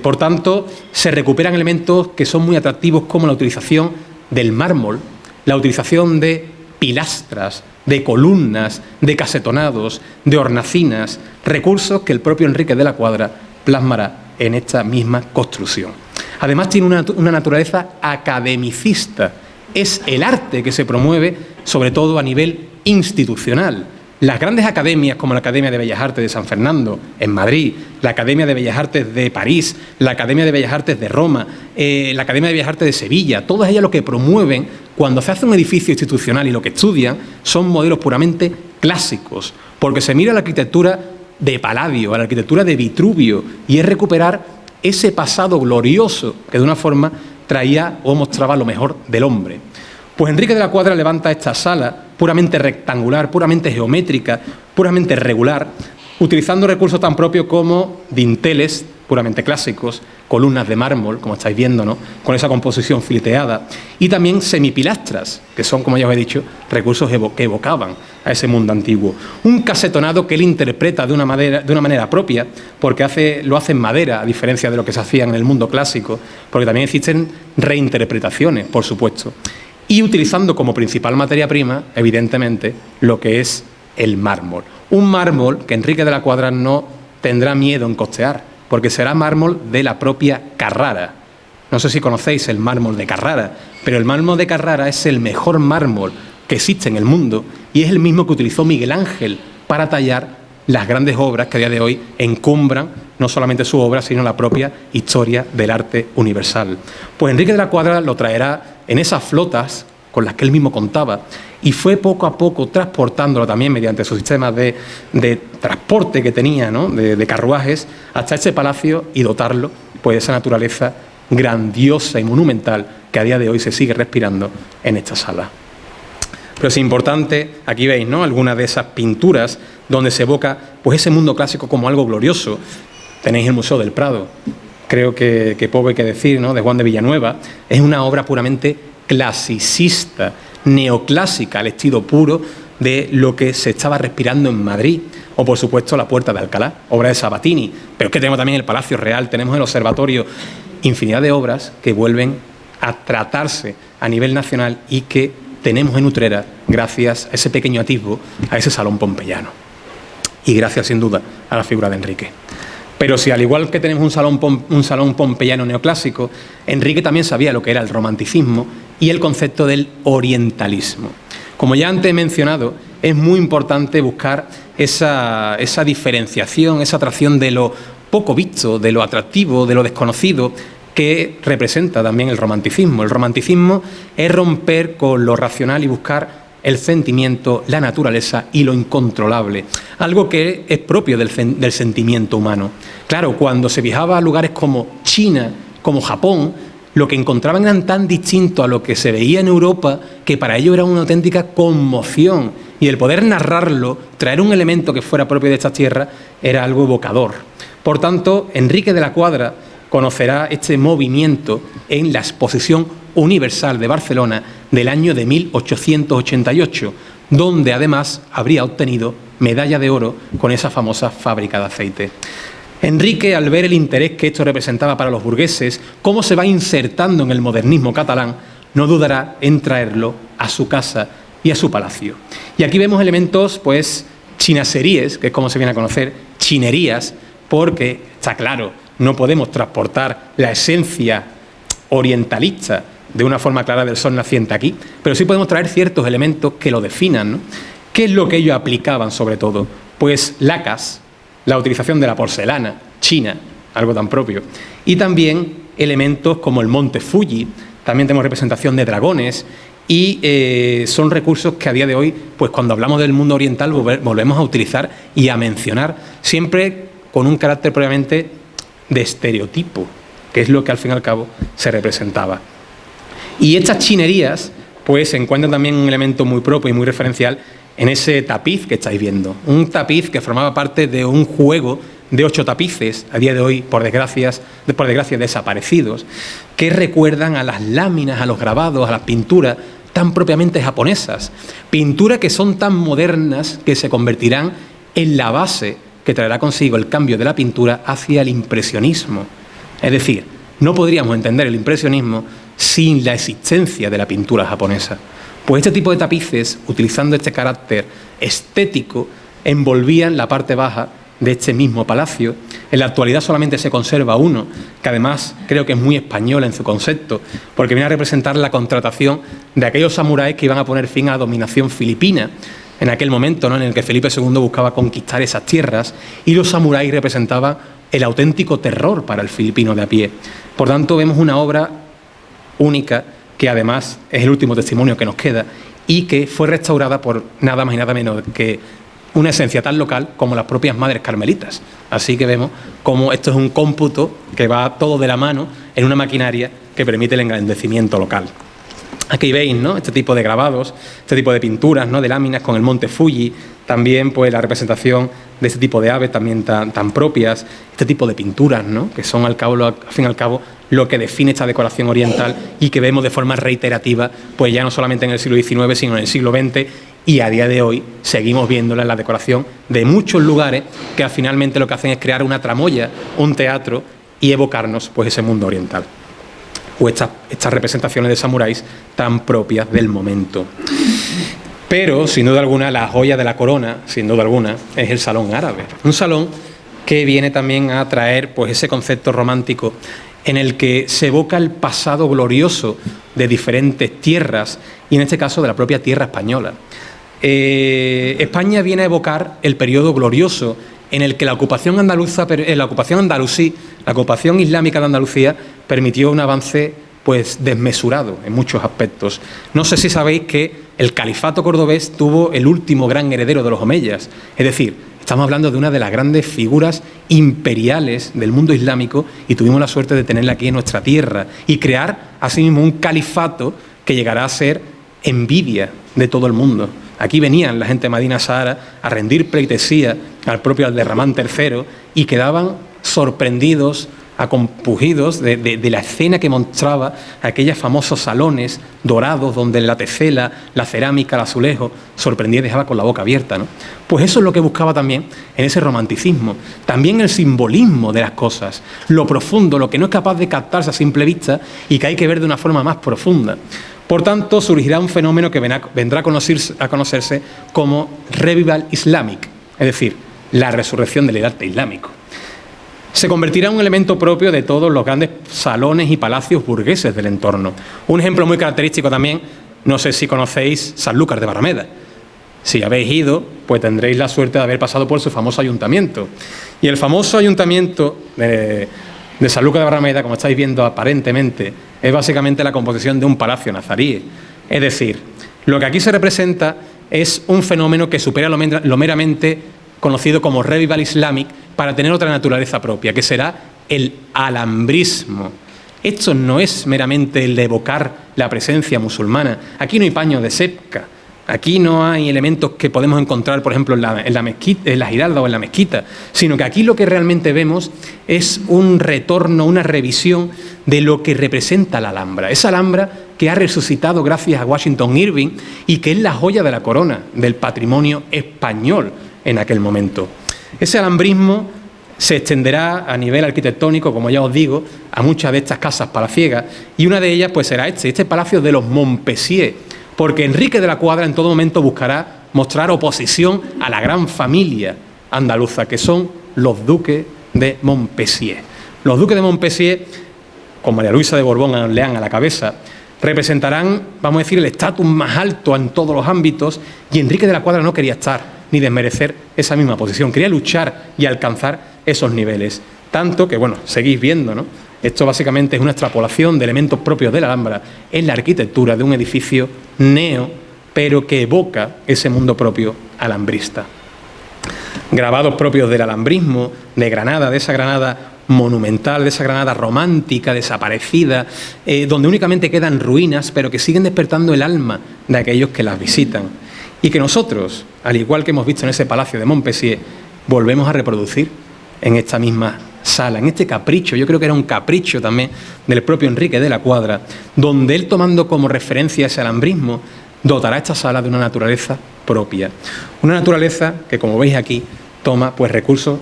Por tanto, se recuperan elementos que son muy atractivos, como la utilización del mármol, la utilización de pilastras, de columnas, de casetonados, de hornacinas, recursos que el propio Enrique de la Cuadra plasmará en esta misma construcción. Además, tiene una naturaleza academicista. Es el arte que se promueve, sobre todo a nivel institucional. Las grandes academias, como la Academia de Bellas Artes de San Fernando, en Madrid, la Academia de Bellas Artes de París, la Academia de Bellas Artes de Roma, la Academia de Bellas Artes de Sevilla, todas ellas lo que promueven, cuando se hace un edificio institucional y lo que estudian, son modelos puramente clásicos, porque se mira la arquitectura de Palladio, a la arquitectura de Vitruvio, y es recuperar ese pasado glorioso que de una forma traía o mostraba lo mejor del hombre. Pues Enrique de la Cuadra levanta esta sala puramente rectangular, puramente geométrica, puramente regular, utilizando recursos tan propios como dinteles puramente clásicos, columnas de mármol, como estáis viendo, ¿no?, con esa composición fileteada, y también semipilastras, que son, como ya os he dicho, recursos que evocaban a ese mundo antiguo. Un casetonado que él interpreta de una manera propia, porque lo hace en madera, a diferencia de lo que se hacía en el mundo clásico, porque también existen reinterpretaciones, por supuesto. Y utilizando como principal materia prima, evidentemente, lo que es el mármol. Un mármol que Enrique de la Cuadra no tendrá miedo en costear, porque será mármol de la propia Carrara. No sé si conocéis el mármol de Carrara, pero el mármol de Carrara es el mejor mármol que existe en el mundo y es el mismo que utilizó Miguel Ángel para tallar las grandes obras que a día de hoy encumbran no solamente su obra, sino la propia historia del arte universal. Pues Enrique de la Cuadra lo traerá en esas flotas con las que él mismo contaba y fue poco a poco transportándolo también mediante sus sistemas de transporte que tenía, ¿no?, de carruajes, hasta ese palacio y dotarlo pues de esa naturaleza grandiosa y monumental que a día de hoy se sigue respirando en esta sala. Pero es importante, aquí veis, ¿no?, algunas de esas pinturas donde se evoca pues ese mundo clásico como algo glorioso. Tenéis el Museo del Prado, creo que poco hay que decir, ¿no?, de Juan de Villanueva. Es una obra puramente clasicista, neoclásica, al estilo puro de lo que se estaba respirando en Madrid. O, por supuesto, la Puerta de Alcalá, obra de Sabatini. Pero es que tenemos también el Palacio Real, tenemos el Observatorio, infinidad de obras que vuelven a tratarse a nivel nacional y que tenemos en Utrera gracias a ese pequeño atisbo, a ese salón pompeyano. Y gracias, sin duda, a la figura de Enrique. Pero si al igual que tenemos un salón pompeyano neoclásico, Enrique también sabía lo que era el romanticismo y el concepto del orientalismo. Como ya antes he mencionado, es muy importante buscar esa diferenciación, esa atracción de lo poco visto, de lo atractivo, de lo desconocido, que representa también el romanticismo. El romanticismo es romper con lo racional y buscar el sentimiento, la naturaleza y lo incontrolable, algo que es propio del sentimiento humano. Claro, cuando se viajaba a lugares como China, como Japón, lo que encontraban eran tan distintos a lo que se veía en Europa que para ellos era una auténtica conmoción, y el poder narrarlo, traer un elemento que fuera propio de estas tierras, era algo evocador. Por tanto, Enrique de la Cuadra conocerá este movimiento en la Exposición Universal de Barcelona del año de 1888, donde además habría obtenido medalla de oro con esa famosa fábrica de aceite. Enrique, al ver el interés que esto representaba para los burgueses, cómo se va insertando en el modernismo catalán, no dudará en traerlo a su casa y a su palacio. Y aquí vemos elementos, pues, chinaseríes, que es como se viene a conocer, chinerías, porque, está claro, no podemos transportar la esencia orientalista de una forma clara del sol naciente aquí, pero sí podemos traer ciertos elementos que lo definan, ¿no? ¿Qué es lo que ellos aplicaban sobre todo? Pues lacas, la utilización de la porcelana china, algo tan propio, y también elementos como el monte Fuji, también tenemos representación de dragones, y son recursos que a día de hoy, pues cuando hablamos del mundo oriental, volvemos a utilizar y a mencionar, siempre con un carácter previamente de estereotipo, que es lo que al fin y al cabo se representaba. Y estas chinerías pues se encuentran también un elemento muy propio y muy referencial en ese tapiz que estáis viendo. Un tapiz que formaba parte de un juego de 8 tapices, a día de hoy, por desgracia, desaparecidos, que recuerdan a las láminas, a los grabados, a las pinturas tan propiamente japonesas. Pinturas que son tan modernas que se convertirán en la base que traerá consigo el cambio de la pintura hacia el impresionismo. Es decir, no podríamos entender el impresionismo sin la existencia de la pintura japonesa. Pues este tipo de tapices, utilizando este carácter estético, envolvían la parte baja de este mismo palacio. En la actualidad solamente se conserva uno, que además creo que es muy español en su concepto, porque viene a representar la contratación de aquellos samuráis que iban a poner fin a la dominación filipina, en aquel momento, ¿no?, en el que Felipe II buscaba conquistar esas tierras, y los samuráis representaban el auténtico terror para el filipino de a pie. Por tanto, vemos una obra única, que además es el último testimonio que nos queda, y que fue restaurada por nada más y nada menos que una esencia tan local como las propias madres carmelitas. Así que vemos cómo esto es un cómputo que va todo de la mano en una maquinaria que permite el engrandecimiento local. Aquí veis, ¿no?, este tipo de grabados, este tipo de pinturas, ¿no?, de láminas con el monte Fuji, también pues la representación de este tipo de aves también tan propias, este tipo de pinturas, ¿no?, que son al fin y al cabo lo que define esta decoración oriental y que vemos de forma reiterativa, pues ya no solamente en el siglo XIX, sino en el siglo XX, y a día de hoy seguimos viéndola en la decoración de muchos lugares que finalmente lo que hacen es crear una tramoya, un teatro y evocarnos pues ese mundo oriental. O estas representaciones de samuráis tan propias del momento. Pero, sin duda alguna, la joya de la corona, sin duda alguna, es el Salón Árabe. Un salón que viene también a traer pues ese concepto romántico en el que se evoca el pasado glorioso de diferentes tierras, y en este caso de la propia tierra española. España viene a evocar el periodo glorioso en el que la ocupación islámica de Andalucía permitió un avance pues desmesurado en muchos aspectos. No sé si sabéis que el califato cordobés tuvo el último gran heredero de los omeyas, es decir, estamos hablando de una de las grandes figuras imperiales del mundo islámico, y tuvimos la suerte de tenerla aquí en nuestra tierra y crear asimismo un califato que llegará a ser envidia de todo el mundo. Aquí venían la gente de Medina Sahara a rendir pleitesía al propio Abderramán III y quedaban sorprendidos, acompugidos de la escena que mostraba aquellos famosos salones dorados donde la tecela, la cerámica, el azulejo sorprendía y dejaba con la boca abierta, ¿no? Pues eso es lo que buscaba también en ese romanticismo. También el simbolismo de las cosas, lo profundo, lo que no es capaz de captarse a simple vista y que hay que ver de una forma más profunda. Por tanto, surgirá un fenómeno que vendrá a conocerse como Revival Islamic, es decir, la resurrección del arte islámico. Se convertirá en un elemento propio de todos los grandes salones y palacios burgueses del entorno. Un ejemplo muy característico también, no sé si conocéis Sanlúcar de Barrameda. Si habéis ido, pues tendréis la suerte de haber pasado por su famoso ayuntamiento. Y el famoso ayuntamiento de Sanlúcar de Barrameda, como estáis viendo aparentemente, es básicamente la composición de un palacio nazarí. Es decir, lo que aquí se representa es un fenómeno que supera lo meramente conocido como Revival Islamic, para tener otra naturaleza propia, que será el alambrismo. Esto no es meramente el de evocar la presencia musulmana. Aquí no hay paños de sepka, aquí no hay elementos que podemos encontrar, por ejemplo, en la giralda o en la mezquita, sino que aquí lo que realmente vemos es un retorno, una revisión de lo que representa la Alhambra. Esa Alhambra que ha resucitado gracias a Washington Irving y que es la joya de la corona del patrimonio español en aquel momento. Ese alambrismo se extenderá a nivel arquitectónico, como ya os digo, a muchas de estas casas palaciegas, y una de ellas pues será este palacio de los Montpensier, porque Enrique de la Cuadra en todo momento buscará mostrar oposición a la gran familia andaluza, que son los duques de Montpensier. Los duques de Montpensier, con María Luisa de Borbón-Orleans a la cabeza, representarán, vamos a decir, el estatus más alto en todos los ámbitos, y Enrique de la Cuadra no quería estar ni desmerecer esa misma posición, quería luchar y alcanzar esos niveles. Tanto que, bueno, seguís viendo, ¿no? Esto básicamente es una extrapolación de elementos propios de la Alhambra en la arquitectura de un edificio pero que evoca ese mundo propio alambrista. Grabados propios del alambrismo, de Granada, de esa Granada monumental, de esa Granada romántica, desaparecida, donde únicamente quedan ruinas, pero que siguen despertando el alma de aquellos que las visitan. Y que nosotros, al igual que hemos visto en ese palacio de Montpensier, volvemos a reproducir en esta misma sala, en este capricho. Yo creo que era un capricho también del propio Enrique de la Cuadra, donde él, tomando como referencia ese alambrismo, dotará esta sala de una naturaleza propia. Una naturaleza que, como veis aquí, toma pues recursos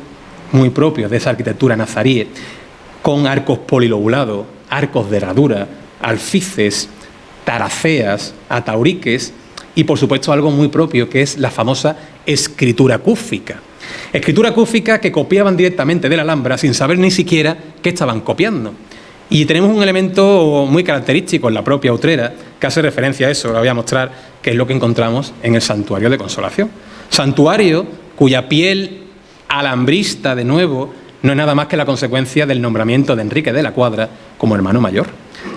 muy propios de esa arquitectura nazarí, con arcos polilobulados, arcos de herradura, alfices, taraceas, atauriques y, por supuesto, algo muy propio, que es la famosa escritura cúfica. Escritura cúfica que copiaban directamente de la Alhambra sin saber ni siquiera qué estaban copiando. Y tenemos un elemento muy característico en la propia Utrera que hace referencia a eso. Lo voy a mostrar, que es lo que encontramos en el Santuario de Consolación. Santuario cuya piel alambrista, de nuevo, no es nada más que la consecuencia del nombramiento de Enrique de la Cuadra como hermano mayor.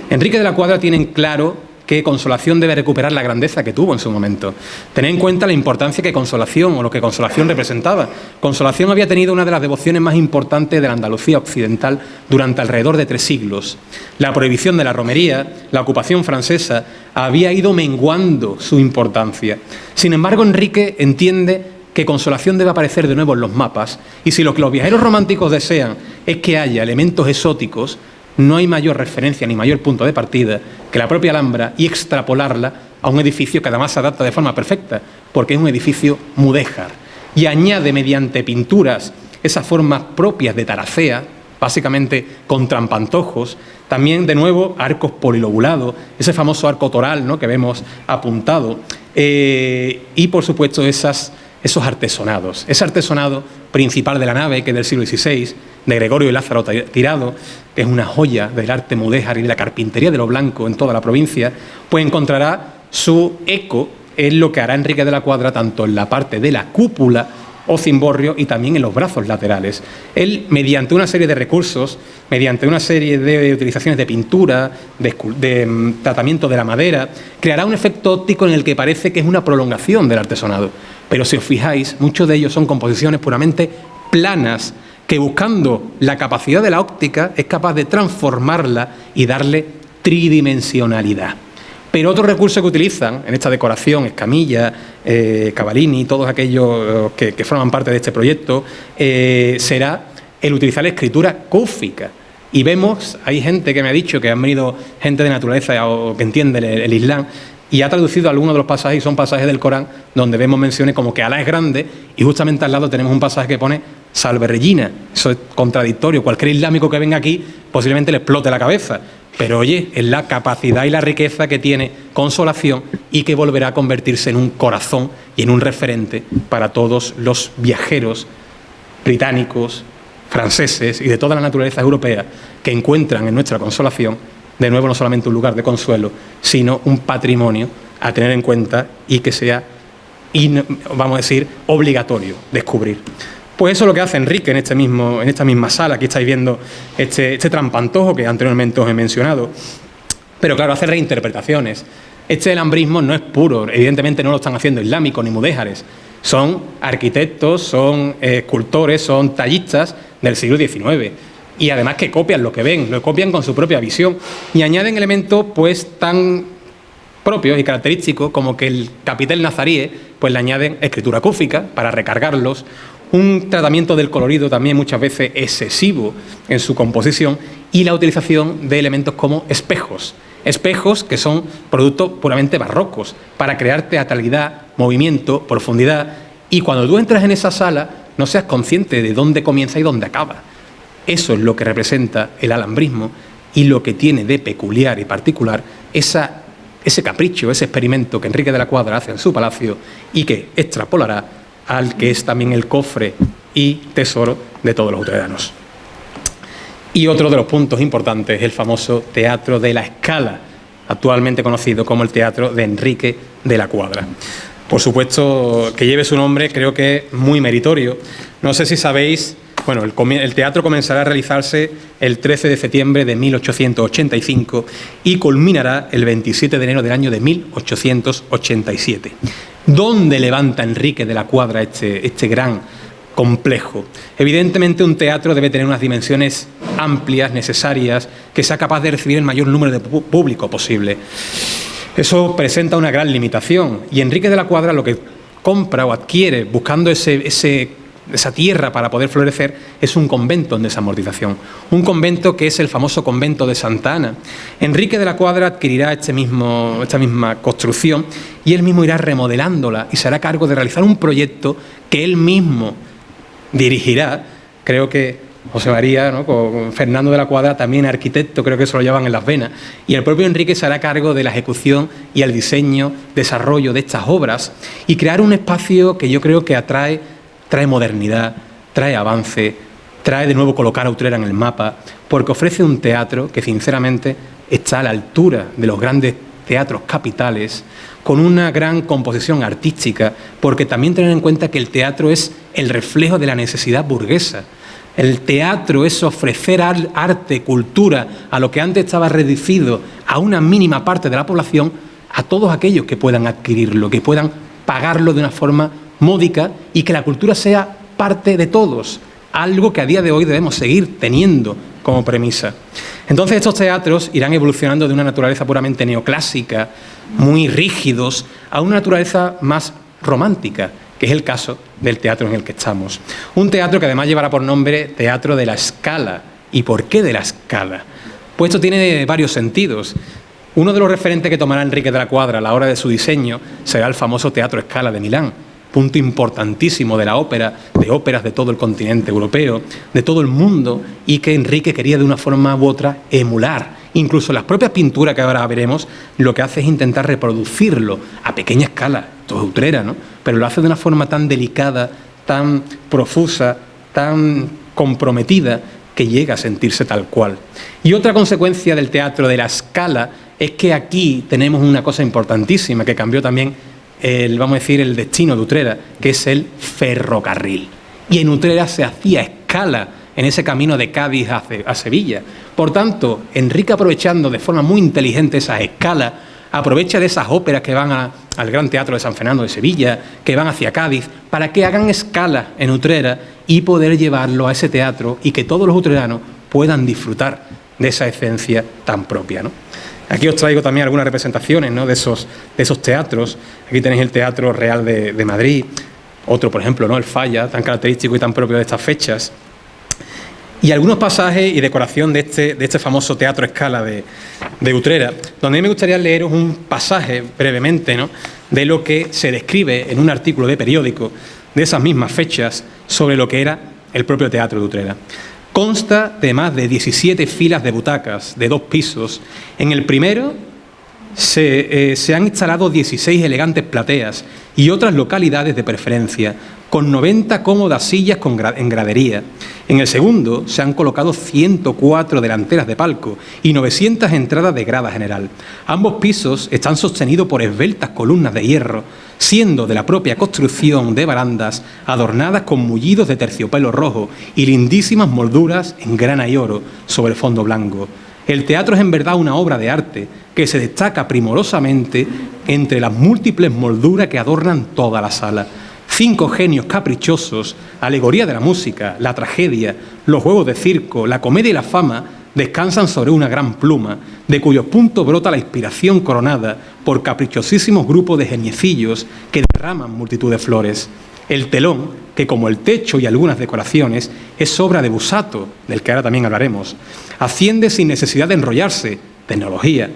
Enrique de la Cuadra tiene en claro que Consolación debe recuperar la grandeza que tuvo en su momento. Tened en cuenta la importancia que Consolación, o lo que Consolación representaba. Consolación había tenido una de las devociones más importantes de la Andalucía occidental durante alrededor de 3 siglos. La prohibición de la romería, la ocupación francesa, había ido menguando su importancia. Sin embargo, Enrique entiende que Consolación debe aparecer de nuevo en los mapas, y si lo que los viajeros románticos desean es que haya elementos exóticos, no hay mayor referencia ni mayor punto de partida que la propia Alhambra y extrapolarla a un edificio que además se adapta de forma perfecta, porque es un edificio mudéjar y añade mediante pinturas esas formas propias de taracea, básicamente con trampantojos, también de nuevo arcos polilobulados, ese famoso arco toral, ¿no?, que vemos apuntado, y por supuesto esos artesonados, ese artesonado principal de la nave, que es del siglo XVI, de Gregorio y Lázaro Tirado, que es una joya del arte mudéjar y de la carpintería de lo blanco en toda la provincia, pues encontrará su eco en lo que hará Enrique de la Cuadra tanto en la parte de la cúpula o cimborrio y también en los brazos laterales. Él, mediante una serie de recursos, mediante una serie de utilizaciones de pintura, de tratamiento de la madera, creará un efecto óptico en el que parece que es una prolongación del artesonado. Pero si os fijáis, muchos de ellos son composiciones puramente planas, que buscando la capacidad de la óptica es capaz de transformarla y darle tridimensionalidad. Pero otro recurso que utilizan en esta decoración, Escamilla, Cavallini, todos aquellos que forman parte de este proyecto, será el utilizar la escritura cúfica. Y vemos, hay gente que me ha dicho que han venido gente de naturaleza o que entiende el Islam, y ha traducido algunos de los pasajes, y son pasajes del Corán donde vemos menciones como que Alá es grande, y justamente al lado tenemos un pasaje que pone Salve Regina. Eso es contradictorio. Cualquier islámico que venga aquí posiblemente le explote la cabeza. Pero oye, es la capacidad y la riqueza que tiene Consolación y que volverá a convertirse en un corazón y en un referente para todos los viajeros británicos, franceses y de toda la naturaleza europea que encuentran en nuestra Consolación, de nuevo, no solamente un lugar de consuelo, sino un patrimonio a tener en cuenta y que sea, vamos a decir, obligatorio descubrir. Pues eso es lo que hace Enrique en esta misma sala. Aquí estáis viendo este trampantojo que anteriormente os he mencionado. Pero claro, hace reinterpretaciones. Este alambrismo no es puro, evidentemente no lo están haciendo islámicos ni mudéjares. Son arquitectos, son escultores, son tallistas del siglo XIX. Y además que copian lo que ven, lo copian con su propia visión y añaden elementos pues tan propios y característicos como que el capitel nazarí pues le añaden escritura cúfica para recargarlos, un tratamiento del colorido también muchas veces excesivo en su composición y la utilización de elementos como espejos que son productos puramente barrocos para crear teatralidad, movimiento, profundidad, y cuando tú entras en esa sala no seas consciente de dónde comienza y dónde acaba. Eso es lo que representa el alambrismo y lo que tiene de peculiar y particular ese capricho, ese experimento que Enrique de la Cuadra hace en su palacio y que extrapolará al que es también el cofre y tesoro de todos los utreranos. Y otro de los puntos importantes es el famoso Teatro de la Scala, actualmente conocido como el Teatro de Enrique de la Cuadra. Por supuesto, que lleve su nombre creo que es muy meritorio. No sé si sabéis, bueno, el teatro comenzará a realizarse el 13 de septiembre de 1885 y culminará el 27 de enero del año de 1887. ¿Dónde levanta Enrique de la Cuadra este gran complejo? Evidentemente un teatro debe tener unas dimensiones amplias, necesarias, que sea capaz de recibir el mayor número de público posible. Eso presenta una gran limitación y Enrique de la Cuadra lo que compra o adquiere buscando ese esa tierra para poder florecer, es un convento en desamortización. Un convento que es el famoso convento de Santa Ana. Enrique de la Cuadra adquirirá esta misma construcción y él mismo irá remodelándola y se hará cargo de realizar un proyecto que él mismo dirigirá. Creo que José María, ¿no?, con Fernando de la Cuadra, también arquitecto, creo que eso lo llevan en las venas, y el propio Enrique se hará cargo de la ejecución y el diseño, desarrollo de estas obras y crear un espacio que yo creo que trae modernidad, trae avance, trae de nuevo colocar a Utrera en el mapa, porque ofrece un teatro que sinceramente está a la altura de los grandes teatros capitales, con una gran composición artística, porque también tener en cuenta que el teatro es el reflejo de la necesidad burguesa. El teatro es ofrecer arte, cultura, a lo que antes estaba reducido a una mínima parte de la población, a todos aquellos que puedan adquirirlo, que puedan pagarlo de una forma módica y que la cultura sea parte de todos, algo que a día de hoy debemos seguir teniendo como premisa. Entonces estos teatros irán evolucionando de una naturaleza puramente neoclásica, muy rígidos, a una naturaleza más romántica, que es el caso del teatro en el que estamos. Un teatro que además llevará por nombre Teatro de la Scala. ¿Y por qué de la Scala? Pues esto tiene varios sentidos. Uno de los referentes que tomará Enrique de la Cuadra a la hora de su diseño será el famoso Teatro Scala de Milán, punto importantísimo de la ópera, de óperas de todo el continente europeo, de todo el mundo, y que Enrique quería de una forma u otra emular. Incluso las propias pinturas que ahora veremos, lo que hace es intentar reproducirlo a pequeña escala. Esto es Utrera, ¿no? Pero lo hace de una forma tan delicada, tan profusa, tan comprometida, que llega a sentirse tal cual. Y otra consecuencia del teatro de la Scala es que aquí tenemos una cosa importantísima que cambió también el destino de Utrera, que es el ferrocarril. Y en Utrera se hacía escala en ese camino de Cádiz a Sevilla. Por tanto, Enrique, aprovechando de forma muy inteligente esas escalas, aprovecha de esas óperas que van al Gran Teatro de San Fernando de Sevilla, que van hacia Cádiz, para que hagan escala en Utrera y poder llevarlo a ese teatro y que todos los utreranos puedan disfrutar de esa esencia tan propia, ¿no? Aquí os traigo también algunas representaciones, ¿no?, de esos teatros. Aquí tenéis el Teatro Real de Madrid, otro, por ejemplo, ¿no?, el Falla, tan característico y tan propio de estas fechas. Y algunos pasajes y decoración de este famoso Teatro Scala de Utrera, donde a mí me gustaría leeros un pasaje brevemente, ¿no?, de lo que se describe en un artículo de periódico de esas mismas fechas sobre lo que era el propio Teatro de Utrera. Consta de más de 17 filas de butacas de 2 pisos. En el primero se han instalado 16 elegantes plateas y otras localidades de preferencia, con 90 cómodas sillas en gradería. En el segundo se han colocado 104 delanteras de palco y 900 entradas de grada general. Ambos pisos están sostenidos por esbeltas columnas de hierro, siendo de la propia construcción de barandas adornadas con mullidos de terciopelo rojo y lindísimas molduras en grana y oro sobre fondo blanco. El teatro es en verdad una obra de arte que se destaca primorosamente entre las múltiples molduras que adornan toda la sala. 5 genios caprichosos, alegoría de la música, la tragedia, los juegos de circo, la comedia y la fama, descansan sobre una gran pluma, de cuyos puntos brota la inspiración coronada por caprichosísimos grupos de geniecillos que derraman multitud de flores. El telón, que como el techo y algunas decoraciones, es obra de Busato, del que ahora también hablaremos, asciende sin necesidad de enrollarse, tecnología,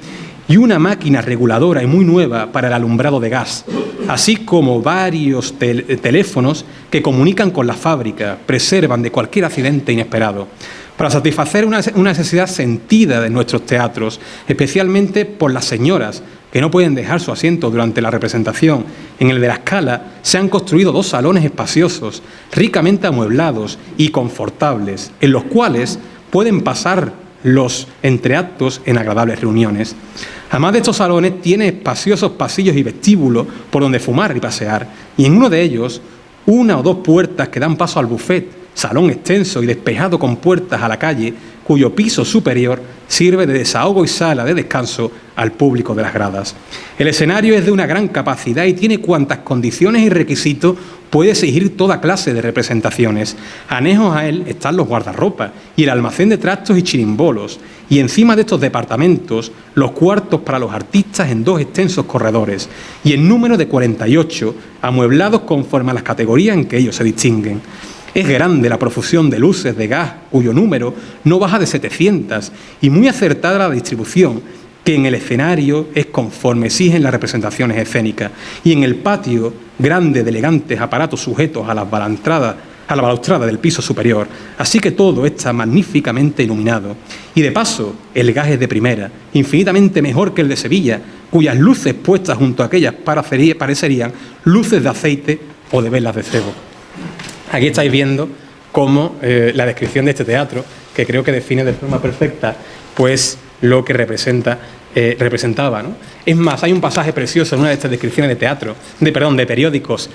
y una máquina reguladora y muy nueva para el alumbrado de gas, así como varios teléfonos que comunican con la fábrica, preservan de cualquier accidente inesperado, para satisfacer una necesidad sentida de nuestros teatros, especialmente por las señoras que no pueden dejar su asiento durante la representación. En el de la Scala se han construido 2 salones espaciosos, ricamente amueblados y confortables, en los cuales pueden pasar los entreactos en agradables reuniones. Además de estos salones, tiene espaciosos pasillos y vestíbulos por donde fumar y pasear, y en uno de ellos, 1 o 2 puertas que dan paso al buffet, salón extenso y despejado con puertas a la calle, cuyo piso superior sirve de desahogo y sala de descanso al público de las gradas. El escenario es de una gran capacidad y tiene cuantas condiciones y requisitos puede exigir toda clase de representaciones. Anejos a él están los guardarropas y el almacén de trastos y chirimbolos, y encima de estos departamentos los cuartos para los artistas en 2 extensos corredores, y en número de 48, amueblados conforme a las categorías en que ellos se distinguen. Es grande la profusión de luces de gas, cuyo número no baja de 700, y muy acertada la distribución, que en el escenario es conforme exigen las representaciones escénicas, y en el patio, grande de elegantes aparatos sujetos a la balaustrada del piso superior, así que todo está magníficamente iluminado. Y de paso, el gas es de primera, infinitamente mejor que el de Sevilla, cuyas luces puestas junto a aquellas parecerían luces de aceite o de velas de cebo. Aquí estáis viendo cómo la descripción de este teatro, que creo que define de forma perfecta pues lo que representaba, ¿no? Es más, hay un pasaje precioso en una de estas descripciones de periódicos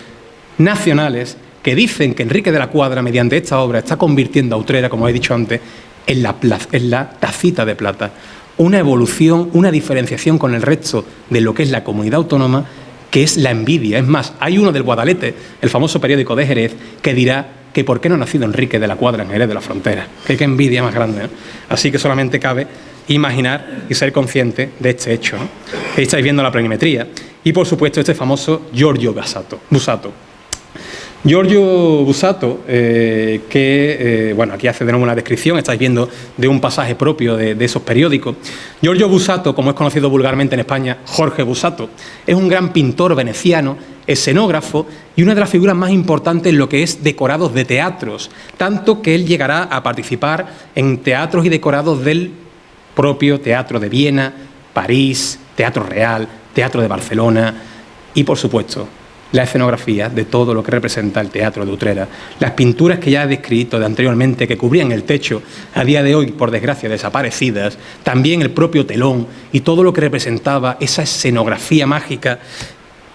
nacionales, que dicen que Enrique de la Cuadra, mediante esta obra, está convirtiendo a Utrera, como he dicho antes, en la tacita de plata. Una evolución, una diferenciación con el resto de lo que es la comunidad autónoma, que es la envidia. Es más, hay uno del Guadalete, el famoso periódico de Jerez, que dirá que por qué no ha nacido Enrique de la Cuadra en Jerez de la Frontera. Qué envidia más grande, ¿no? Así que solamente cabe imaginar y ser consciente de este hecho, ¿no? Ahí estáis viendo la planimetría. Y, por supuesto, este famoso Giorgio Busato. Giorgio Busato, bueno, aquí hace de nuevo una descripción, estáis viendo de un pasaje propio de esos periódicos. Giorgio Busato, como es conocido vulgarmente en España, Jorge Busato, es un gran pintor veneciano, escenógrafo y una de las figuras más importantes en lo que es decorados de teatros, tanto que él llegará a participar en teatros y decorados del propio Teatro de Viena, París, Teatro Real, Teatro de Barcelona y, por supuesto, la escenografía de todo lo que representa el teatro de Utrera. Las pinturas que ya he descrito anteriormente, que cubrían el techo, a día de hoy, por desgracia, desaparecidas, también el propio telón y todo lo que representaba esa escenografía mágica,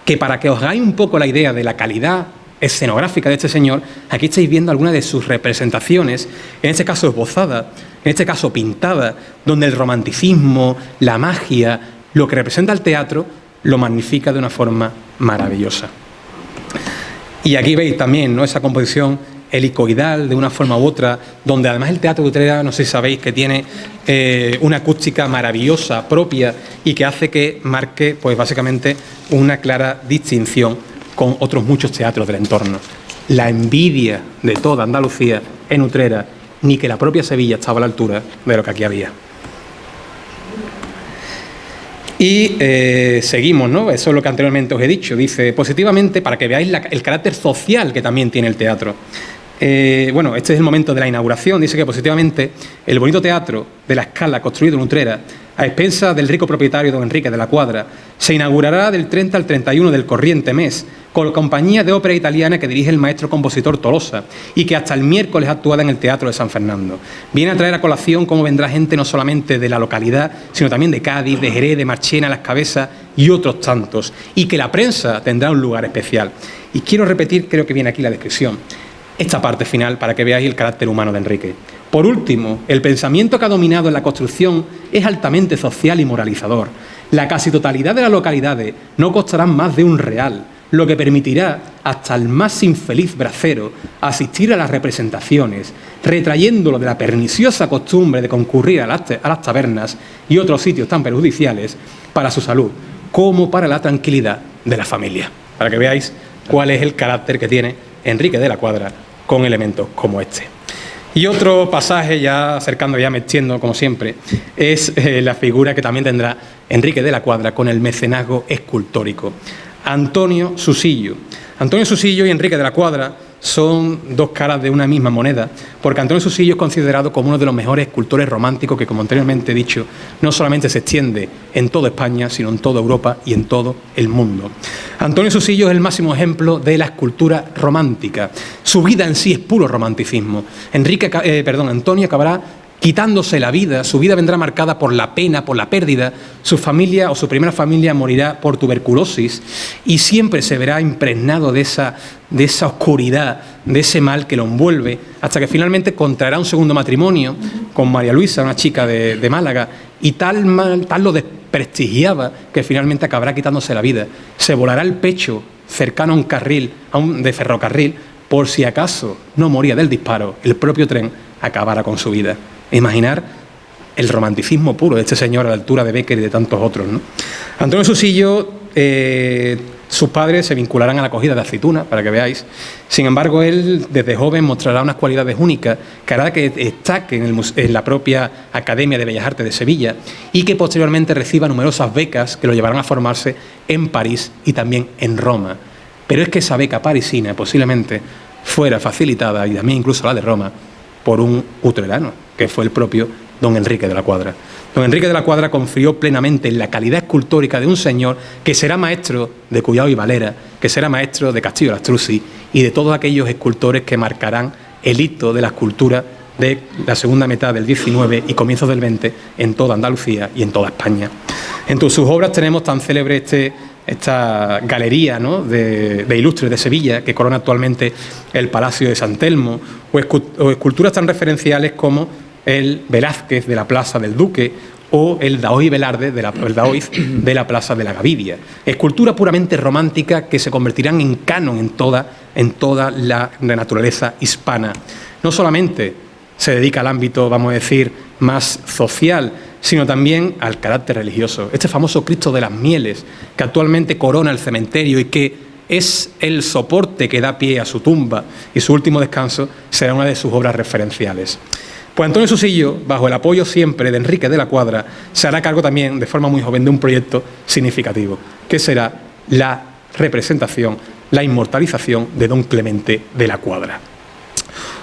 que para que os hagáis un poco la idea de la calidad escenográfica de este señor, aquí estáis viendo algunas de sus representaciones, en este caso esbozada, en este caso pintada, donde el romanticismo, la magia, lo que representa el teatro, lo magnifica de una forma maravillosa. Y aquí veis también, ¿no?, esa composición helicoidal de una forma u otra, donde además el teatro de Utrera, no sé si sabéis, que tiene una acústica maravillosa propia y que hace que marque pues básicamente una clara distinción con otros muchos teatros del entorno. La envidia de toda Andalucía en Utrera, ni que la propia Sevilla estaba a la altura de lo que aquí había. Y seguimos, ¿no? Eso es lo que anteriormente os he dicho. Dice, positivamente, para que veáis el carácter social que también tiene el teatro. Bueno, este es el momento de la inauguración. Dice que positivamente el bonito teatro de la Scala, construido en Utrera, a expensas del rico propietario don Enrique de la Cuadra, se inaugurará del 30 al 31 del corriente mes, con la compañía de ópera italiana que dirige el maestro compositor Tolosa y que hasta el miércoles actuada en el Teatro de San Fernando. Viene a traer a colación cómo vendrá gente no solamente de la localidad, sino también de Cádiz, de Jerez, de Marchena, Las Cabezas y otros tantos, y que la prensa tendrá un lugar especial. Y quiero repetir, creo que viene aquí la descripción, esta parte final para que veáis el carácter humano de Enrique. Por último, el pensamiento que ha dominado en la construcción es altamente social y moralizador. La casi totalidad de las localidades no costarán más de £1, lo que permitirá hasta al más infeliz bracero asistir a las representaciones, retrayéndolo de la perniciosa costumbre de concurrir a las tabernas y otros sitios tan perjudiciales para su salud, como para la tranquilidad de la familia. Para que veáis cuál es el carácter que tiene Enrique de la Cuadra con elementos como este. Y otro pasaje, ya acercando, ya metiendo como siempre, es la figura que también tendrá Enrique de la Cuadra con el mecenazgo escultórico. Antonio Susillo. Antonio Susillo y Enrique de la Cuadra son dos caras de una misma moneda, porque Antonio Susillo es considerado como uno de los mejores escultores románticos que, como anteriormente he dicho, no solamente se extiende en toda España, sino en toda Europa y en todo el mundo. Antonio Susillo es el máximo ejemplo de la escultura romántica. Su vida en sí es puro romanticismo. Antonio acabará quitándose la vida, su vida vendrá marcada por la pena, por la pérdida, su familia o su primera familia morirá por tuberculosis y siempre se verá impregnado de esa oscuridad, de ese mal que lo envuelve, hasta que finalmente contraerá un segundo matrimonio con María Luisa, una chica de Málaga, y tal lo desprestigiaba que finalmente acabará quitándose la vida. Se volará el pecho cercano a un carril, de ferrocarril, por si acaso no moría del disparo, el propio tren acabara con su vida. Imaginar el romanticismo puro de este señor a la altura de Bécquer y de tantos otros, ¿no? Antonio Susillo Sus padres se vincularán a la cogida de aceituna, para que veáis. Sin embargo, él desde joven mostrará unas cualidades únicas que hará que destaque en la propia Academia de Bellas Artes de Sevilla y que posteriormente reciba numerosas becas que lo llevarán a formarse en París y también en Roma. Pero es que esa beca parisina posiblemente fuera facilitada, y también incluso la de Roma, por un utrerano, que fue el propio don Enrique de la Cuadra. Don Enrique de la Cuadra confió plenamente en la calidad escultórica de un señor que será maestro de Cuyao y Valera, que será maestro de Castillo Lastrucci y de todos aquellos escultores que marcarán el hito de la escultura de la segunda mitad del XIX y comienzos del XX en toda Andalucía y en toda España. Entre sus obras tenemos tan célebre esta galería, ¿no?, de ilustres de Sevilla, que corona actualmente el Palacio de San Telmo, o esculturas tan referenciales como el Velázquez de la Plaza del Duque o el Daoiz Velarde de la Plaza de la Gavidia. Escultura puramente romántica que se convertirán en canon en toda la naturaleza hispana. No solamente se dedica al ámbito, vamos a decir, más social, sino también al carácter religioso. Este famoso Cristo de las Mieles, que actualmente corona el cementerio y que es el soporte que da pie a su tumba y su último descanso, será una de sus obras referenciales. Pues Antonio Susillo, bajo el apoyo siempre de Enrique de la Cuadra, se hará cargo también, de forma muy joven, de un proyecto significativo, que será la representación, la inmortalización de don Clemente de la Cuadra.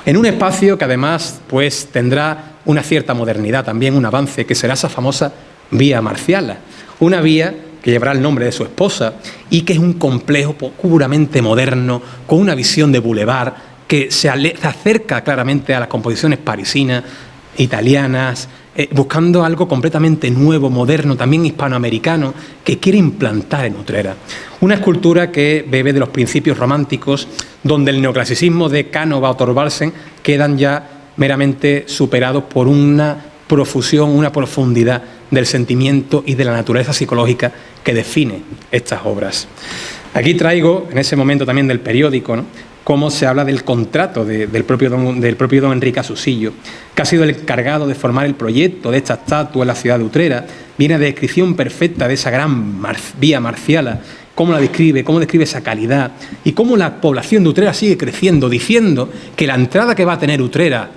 En un espacio que además pues, tendrá una cierta modernidad, también un avance, que será esa famosa Vía Marciala, una vía que llevará el nombre de su esposa y que es un complejo puramente moderno, con una visión de bulevar, que se acerca claramente a las composiciones parisinas, italianas, buscando algo completamente nuevo, moderno, también hispanoamericano, que quiere implantar en Utrera. Una escultura que bebe de los principios románticos, donde el neoclasicismo de Canova o Thorvaldsen quedan ya meramente superados por una profusión, una profundidad del sentimiento y de la naturaleza psicológica que define estas obras. Aquí traigo, en ese momento también del periódico, ¿no?, cómo se habla del contrato del propio don Enrique Susillo, que ha sido el encargado de formar el proyecto de esta estatua en la ciudad de Utrera. Viene de descripción perfecta de esa gran vía marciala, cómo la describe, cómo describe esa calidad y cómo la población de Utrera sigue creciendo, diciendo que la entrada que va a tener Utrera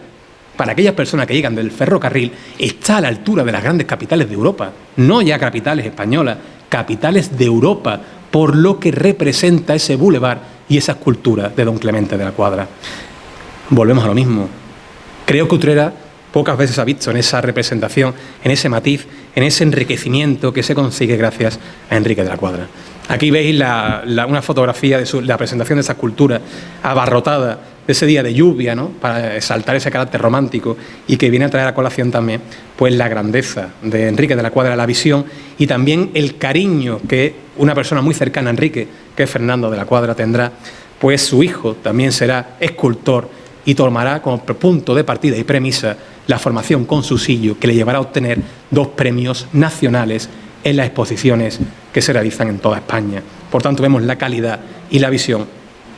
para aquellas personas que llegan del ferrocarril está a la altura de las grandes capitales de Europa, no ya capitales españolas, capitales de Europa, por lo que representa ese bulevar y esa escultura de don Clemente de la Cuadra. Volvemos a lo mismo. Creo que Utrera pocas veces ha visto en esa representación, en ese matiz, en ese enriquecimiento que se consigue gracias a Enrique de la Cuadra. Aquí veis una fotografía de la presentación de esa escultura abarrotada de ese día de lluvia, ¿no?, para exaltar ese carácter romántico y que viene a traer a colación también pues, la grandeza de Enrique de la Cuadra, la visión y también el cariño que una persona muy cercana a Enrique, que es Fernando de la Cuadra, tendrá, pues su hijo también será escultor y tomará como punto de partida y premisa la formación con Susillo, que le llevará a obtener 2 premios nacionales en las exposiciones que se realizan en toda España. Por tanto, vemos la calidad y la visión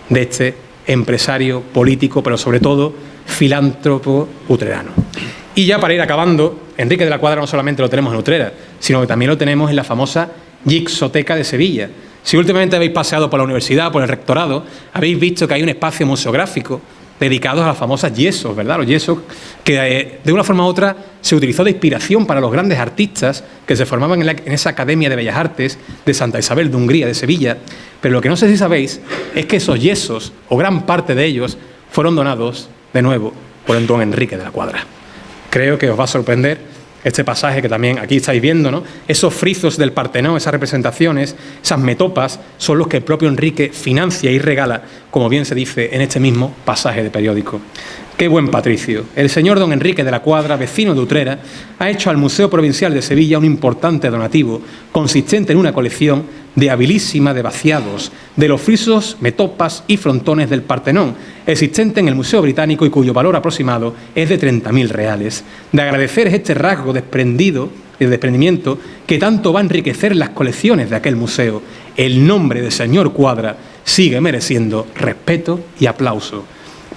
de este empresario político, pero sobre todo filántropo utrerano. Y ya para ir acabando, Enrique de la Cuadra no solamente lo tenemos en Utrera, sino que también lo tenemos en la famosa Gixoteca de Sevilla. Si últimamente habéis paseado por la universidad, por el rectorado, habéis visto que hay un espacio museográfico dedicado a las famosas yesos, ¿verdad? Los yesos que de una forma u otra se utilizó de inspiración para los grandes artistas que se formaban en esa Academia de Bellas Artes de Santa Isabel de Hungría, de Sevilla. Pero lo que no sé si sabéis es que esos yesos, o gran parte de ellos, fueron donados de nuevo por el don Enrique de la Cuadra. Creo que os va a sorprender este pasaje que también aquí estáis viendo, ¿no? Esos frizos del Partenón, esas representaciones, esas metopas, son los que el propio Enrique financia y regala, como bien se dice en este mismo pasaje de periódico. ¡Qué buen patricio! El señor don Enrique de la Cuadra, vecino de Utrera, ha hecho al Museo Provincial de Sevilla un importante donativo, consistente en una colección de habilísima de vaciados, de los frisos, metopas y frontones del Partenón, existente en el Museo Británico y cuyo valor aproximado es de 30.000 reales. De agradecer es este rasgo desprendimiento que tanto va a enriquecer las colecciones de aquel museo. El nombre del señor Cuadra sigue mereciendo respeto y aplauso.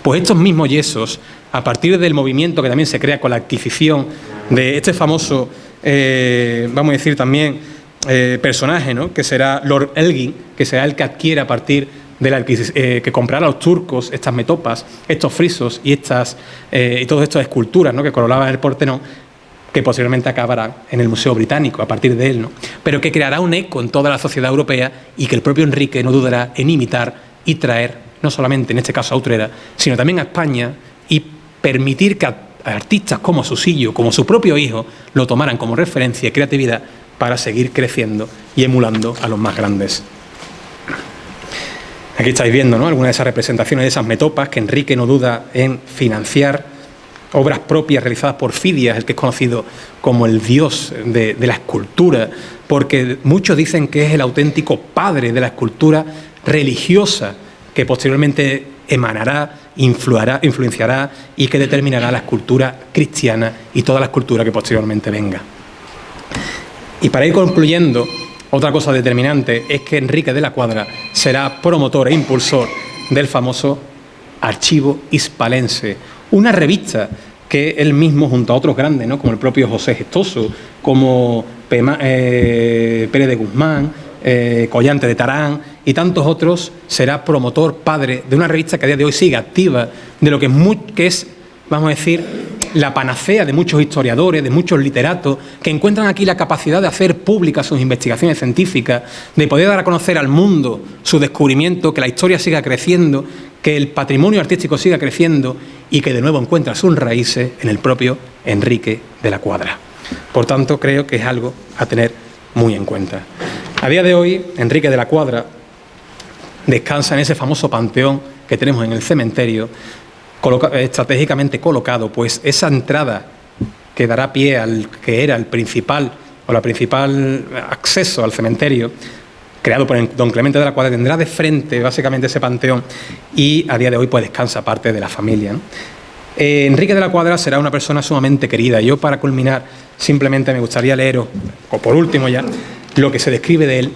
Pues estos mismos yesos, a partir del movimiento que también se crea con la adquisición de este famoso, vamos a decir también, personaje, ¿no?, que será Lord Elgin, que será el que adquiere a partir de la que comprará a los turcos estas metopas, estos frisos y todas estas esculturas, ¿no?, que coronaban el Portenón, que posiblemente acabarán en el Museo Británico a partir de él, ¿no?, pero que creará un eco en toda la sociedad europea y que el propio Enrique no dudará en imitar y traer, no solamente en este caso a Utrera, sino también a España, y permitir que artistas como Susillo, como su propio hijo, lo tomaran como referencia y creatividad para seguir creciendo y emulando a los más grandes. Aquí estáis viendo, ¿no?, algunas de esas representaciones de esas metopas, que Enrique no duda en financiar obras propias realizadas por Fidias, el que es conocido como el dios de la escultura, porque muchos dicen que es el auténtico padre de la escultura religiosa, que posteriormente emanará, influenciará y que determinará la escultura cristiana y toda la escultura que posteriormente venga. Y para ir concluyendo, otra cosa determinante es que Enrique de la Cuadra será promotor e impulsor del famoso Archivo Hispalense, una revista que él mismo, junto a otros grandes, ¿no?, como el propio José Gestoso, como Pérez de Guzmán, Collante de Tarán y tantos otros, será promotor, padre de una revista que a día de hoy sigue activa, de lo que es, vamos a decir, la panacea de muchos historiadores, de muchos literatos, que encuentran aquí la capacidad de hacer públicas sus investigaciones científicas, de poder dar a conocer al mundo su descubrimiento, que la historia siga creciendo, que el patrimonio artístico siga creciendo y que de nuevo encuentra sus raíces en el propio Enrique de la Cuadra. Por tanto, creo que es algo a tener muy en cuenta. A día de hoy, Enrique de la Cuadra descansa en ese famoso panteón que tenemos en el cementerio, estratégicamente colocado, pues esa entrada que dará pie al que era el principal acceso al cementerio, creado por don Clemente de la Cuadra, tendrá de frente básicamente ese panteón, y a día de hoy pues descansa parte de la familia, ¿no? Enrique de la Cuadra será una persona sumamente querida. Yo, para culminar, simplemente me gustaría leeros, o por último ya, lo que se describe de él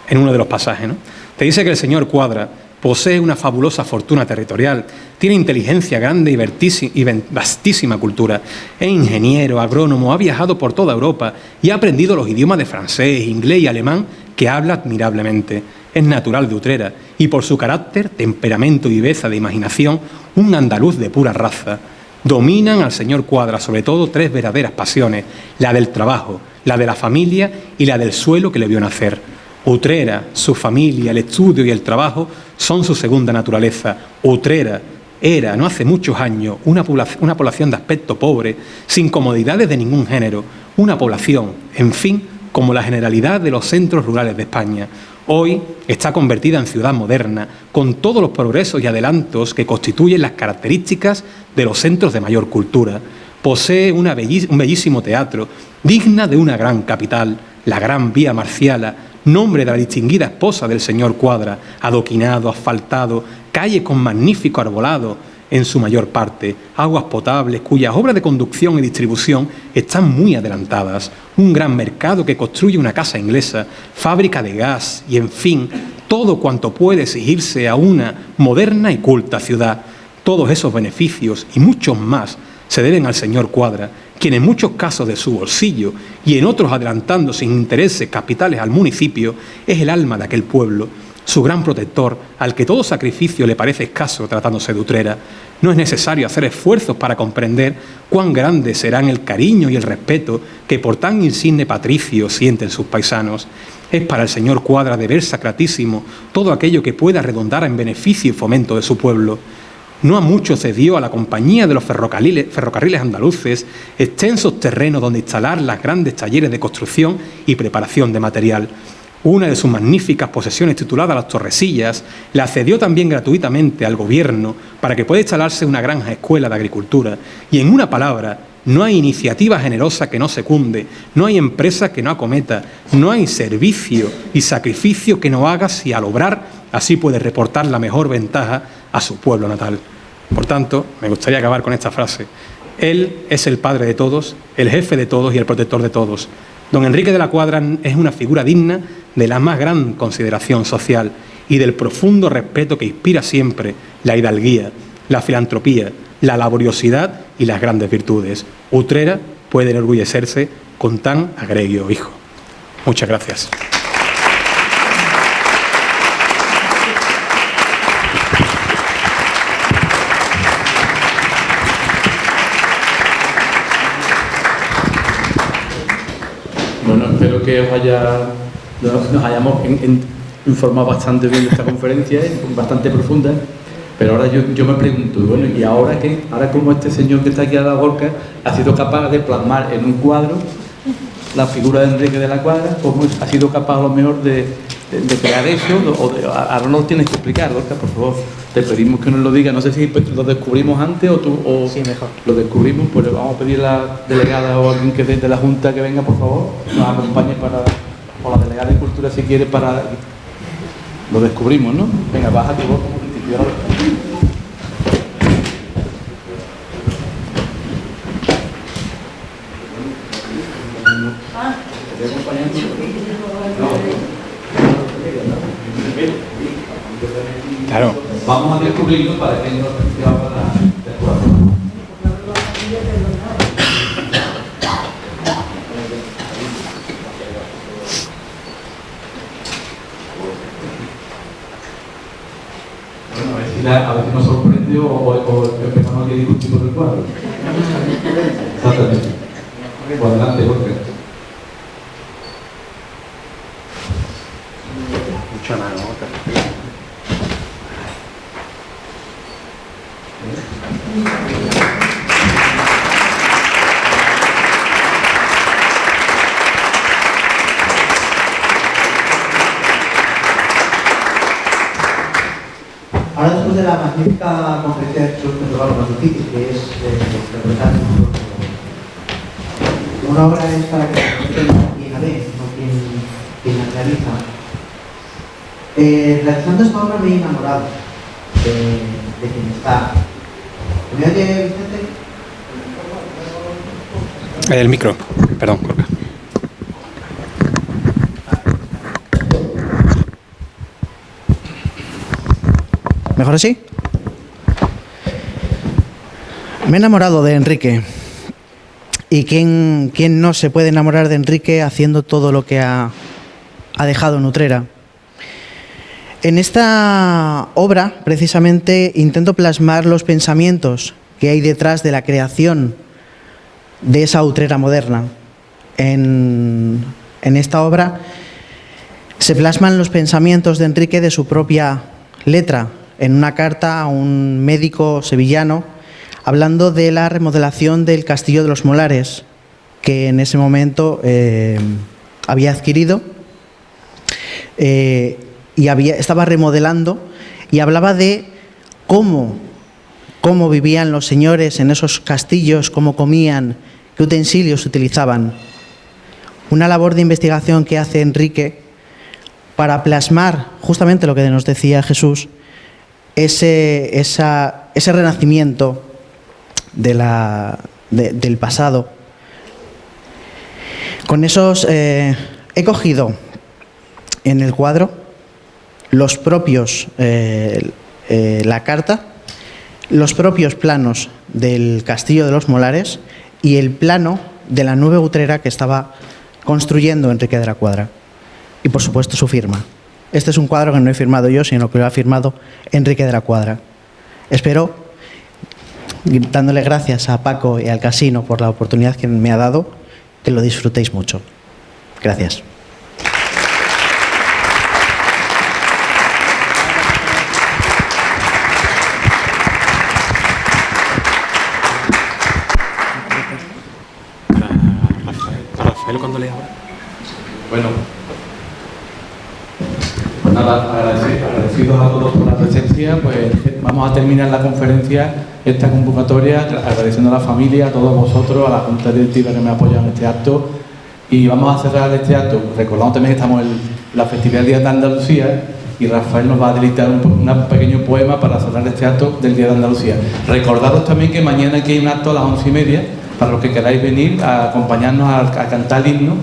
en uno de los pasajes, ¿no? Te dice que el señor Cuadra posee una fabulosa fortuna territorial, tiene inteligencia grande y vastísima cultura, es ingeniero, agrónomo, ha viajado por toda Europa y ha aprendido los idiomas de francés, inglés y alemán, que habla admirablemente. Es natural de Utrera y, por su carácter, temperamento y viveza de imaginación, un andaluz de pura raza. Dominan al señor Cuadra sobre todo tres verdaderas pasiones: la del trabajo, la de la familia y la del suelo que le vio nacer. Utrera, su familia, el estudio y el trabajo son su segunda naturaleza. Utrera era, no hace muchos años, una población de aspecto pobre, sin comodidades de ningún género, una población, en fin, como la generalidad de los centros rurales de España. Hoy está convertida en ciudad moderna, con todos los progresos y adelantos que constituyen las características de los centros de mayor cultura. Posee un bellísimo teatro, digna de una gran capital, la Gran Vía Marciala, nombre de la distinguida esposa del señor Cuadra, adoquinado, asfaltado, calle con magnífico arbolado en su mayor parte, aguas potables cuyas obras de conducción y distribución están muy adelantadas, un gran mercado que construye una casa inglesa, fábrica de gas y, en fin, todo cuanto puede exigirse a una moderna y culta ciudad. Todos esos beneficios y muchos más se deben al señor Cuadra, quien en muchos casos de su bolsillo y en otros adelantando sin intereses capitales al municipio, es el alma de aquel pueblo, su gran protector, al que todo sacrificio le parece escaso tratándose de Utrera. No es necesario hacer esfuerzos para comprender cuán grandes serán el cariño y el respeto que por tan insigne patricio sienten sus paisanos. Es para el señor Cuadra deber sacratísimo todo aquello que pueda redundar en beneficio y fomento de su pueblo. No a mucho cedió a la compañía de los ferrocarriles andaluces extensos terrenos donde instalar las grandes talleres de construcción y preparación de material. Una de sus magníficas posesiones, titulada Las Torrecillas, la cedió también gratuitamente al gobierno para que pueda instalarse una granja escuela de agricultura. Y, en una palabra, no hay iniciativa generosa que no secunde, no hay empresa que no acometa, no hay servicio y sacrificio que no haga, si al obrar así puede reportar la mejor ventaja a su pueblo natal. Por tanto, me gustaría acabar con esta frase: él es el padre de todos, el jefe de todos y el protector de todos. Don Enrique de la Cuadra es una figura digna de la más gran consideración social y del profundo respeto que inspira siempre la hidalguía, la filantropía, la laboriosidad y las grandes virtudes. Utrera puede enorgullecerse con tan agregio hijo. Muchas gracias. Bueno, espero que nos hayamos informado bastante bien de esta conferencia, bastante profunda, pero ahora yo me pregunto, bueno, ¿y ahora qué? Ahora como este señor que está aquí a la Gorka ha sido capaz de plasmar en un cuadro la figura de Enrique de la Cuadra, ¿cómo ha sido capaz a lo mejor de crear eso? Ahora nos lo tienes que explicar, Gorka, por favor. Te pedimos que nos lo digas. No sé si lo descubrimos antes o tú. Sí, mejor. Lo descubrimos, pues le vamos a pedir a la delegada o a alguien que de la Junta que venga, por favor, nos acompañe o la delegada de Cultura si quiere para. Lo descubrimos, ¿no? Venga, bájate vos como principio. Claro. Vamos a descubrirlo para que nos para la decoración. Bueno, a ver si nos sorprende o empezamos a discutir por el cuadro. Exactamente. Pues adelante, Jorge. Mucha mano. Ahora, después de la magnífica conferencia de Jesús, me toca lo más difícil, que es interpretar una obra es para que quien la ve, no quien la realiza. Realizando esta obra me he enamorado de quien está. ¿Me oye, Vicente? El micro, perdón, Jorge. ¿Mejor así? Me he enamorado de Enrique. ¿Y quién no se puede enamorar de Enrique haciendo todo lo que ha dejado en Utrera? En esta obra, precisamente, intento plasmar los pensamientos que hay detrás de la creación de esa Utrera moderna. En esta obra se plasman los pensamientos de Enrique de su propia letra, en una carta a un médico sevillano, hablando de la remodelación del Castillo de los Molares, que en ese momento había adquirido y estaba remodelando, y hablaba de cómo vivían los señores en esos castillos, cómo comían, qué utensilios utilizaban. Una labor de investigación que hace Enrique para plasmar justamente lo que nos decía Jesús, ese renacimiento del pasado. Con esos he cogido en el cuadro los propios la carta, los propios planos del Castillo de los Molares y el plano de la nueva Utrera que estaba construyendo Enrique de la Cuadra, y por supuesto su firma. Este es un cuadro que no he firmado yo, sino que lo ha firmado Enrique de la Cuadra. Espero, dándole gracias a Paco y al Casino por la oportunidad que me ha dado, que lo disfrutéis mucho. Gracias. A Rafael cuando lea ahora. Bueno, pues nada, agradecidos a todos por la presencia. Pues vamos a terminar la conferencia, esta convocatoria, agradeciendo a la familia, a todos vosotros, a la Junta Directiva que me ha apoyado en este acto, y vamos a cerrar este acto recordando también que estamos en la festividad del Día de Andalucía, y Rafael nos va a dictar un pequeño poema para cerrar este acto del Día de Andalucía. Recordaros también que mañana aquí hay un acto a las 11:30, para los que queráis venir a acompañarnos a cantar el himno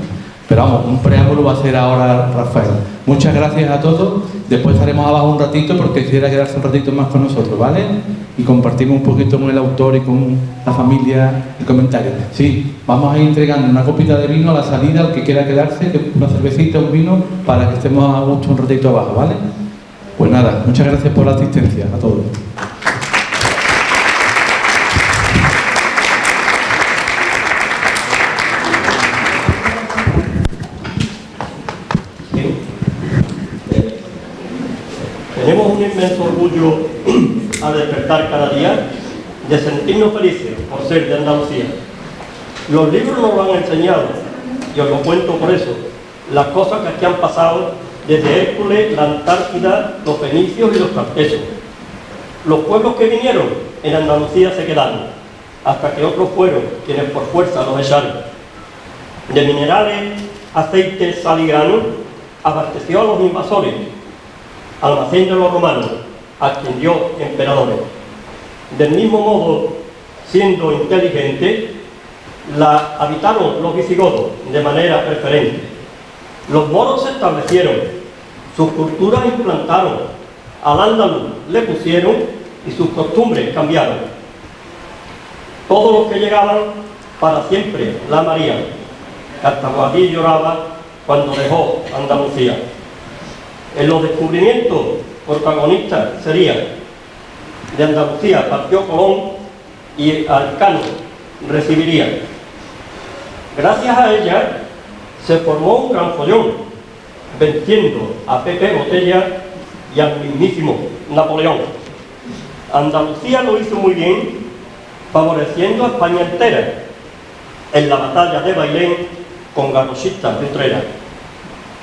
Pero vamos, un preámbulo va a ser ahora Rafael. Muchas gracias a todos. Después estaremos abajo un ratito porque quisiera quedarse un ratito más con nosotros, ¿vale? Y compartimos un poquito con el autor y con la familia el comentario. Sí, vamos a ir entregando una copita de vino a la salida al que quiera quedarse, una cervecita, un vino, para que estemos a gusto un ratito abajo, ¿vale? Pues nada, muchas gracias por la asistencia a todos. Tenemos un inmenso orgullo al despertar cada día de sentirnos felices por ser de Andalucía. Los libros nos lo han enseñado, y os lo cuento por eso, las cosas que aquí han pasado desde Hércules, la Antártida, los fenicios y los cartesos. Los pueblos que vinieron en Andalucía se quedaron, hasta que otros fueron quienes por fuerza los echaron. De minerales, aceites, sal y grano, abasteció a los invasores, almacén de los romanos, a quien dio emperadores. Del mismo modo, siendo inteligente, la habitaron los visigodos de manera preferente. Los moros se establecieron, sus culturas implantaron, al andaluz le pusieron y sus costumbres cambiaron. Todos los que llegaban para siempre la amarían. Cartaguadí lloraba cuando dejó Andalucía. En los descubrimientos protagonistas serían: de Andalucía partió Colón y Alcano recibiría. Gracias a ella se formó un gran follón, venciendo a Pepe Botella y al mismísimo Napoleón. Andalucía lo hizo muy bien, favoreciendo a España entera en la batalla de Bailén con Garrosita de Utrera.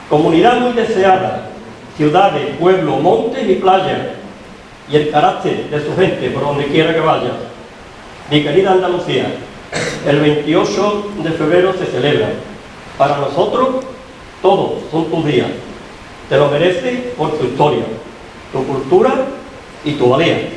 Comunidad muy deseada, ciudades, pueblos, montes y playas, y el carácter de su gente por donde quiera que vaya. Mi querida Andalucía, el 28 de febrero se celebra. Para nosotros, todos son tus días. Te lo mereces por tu historia, tu cultura y tu valía.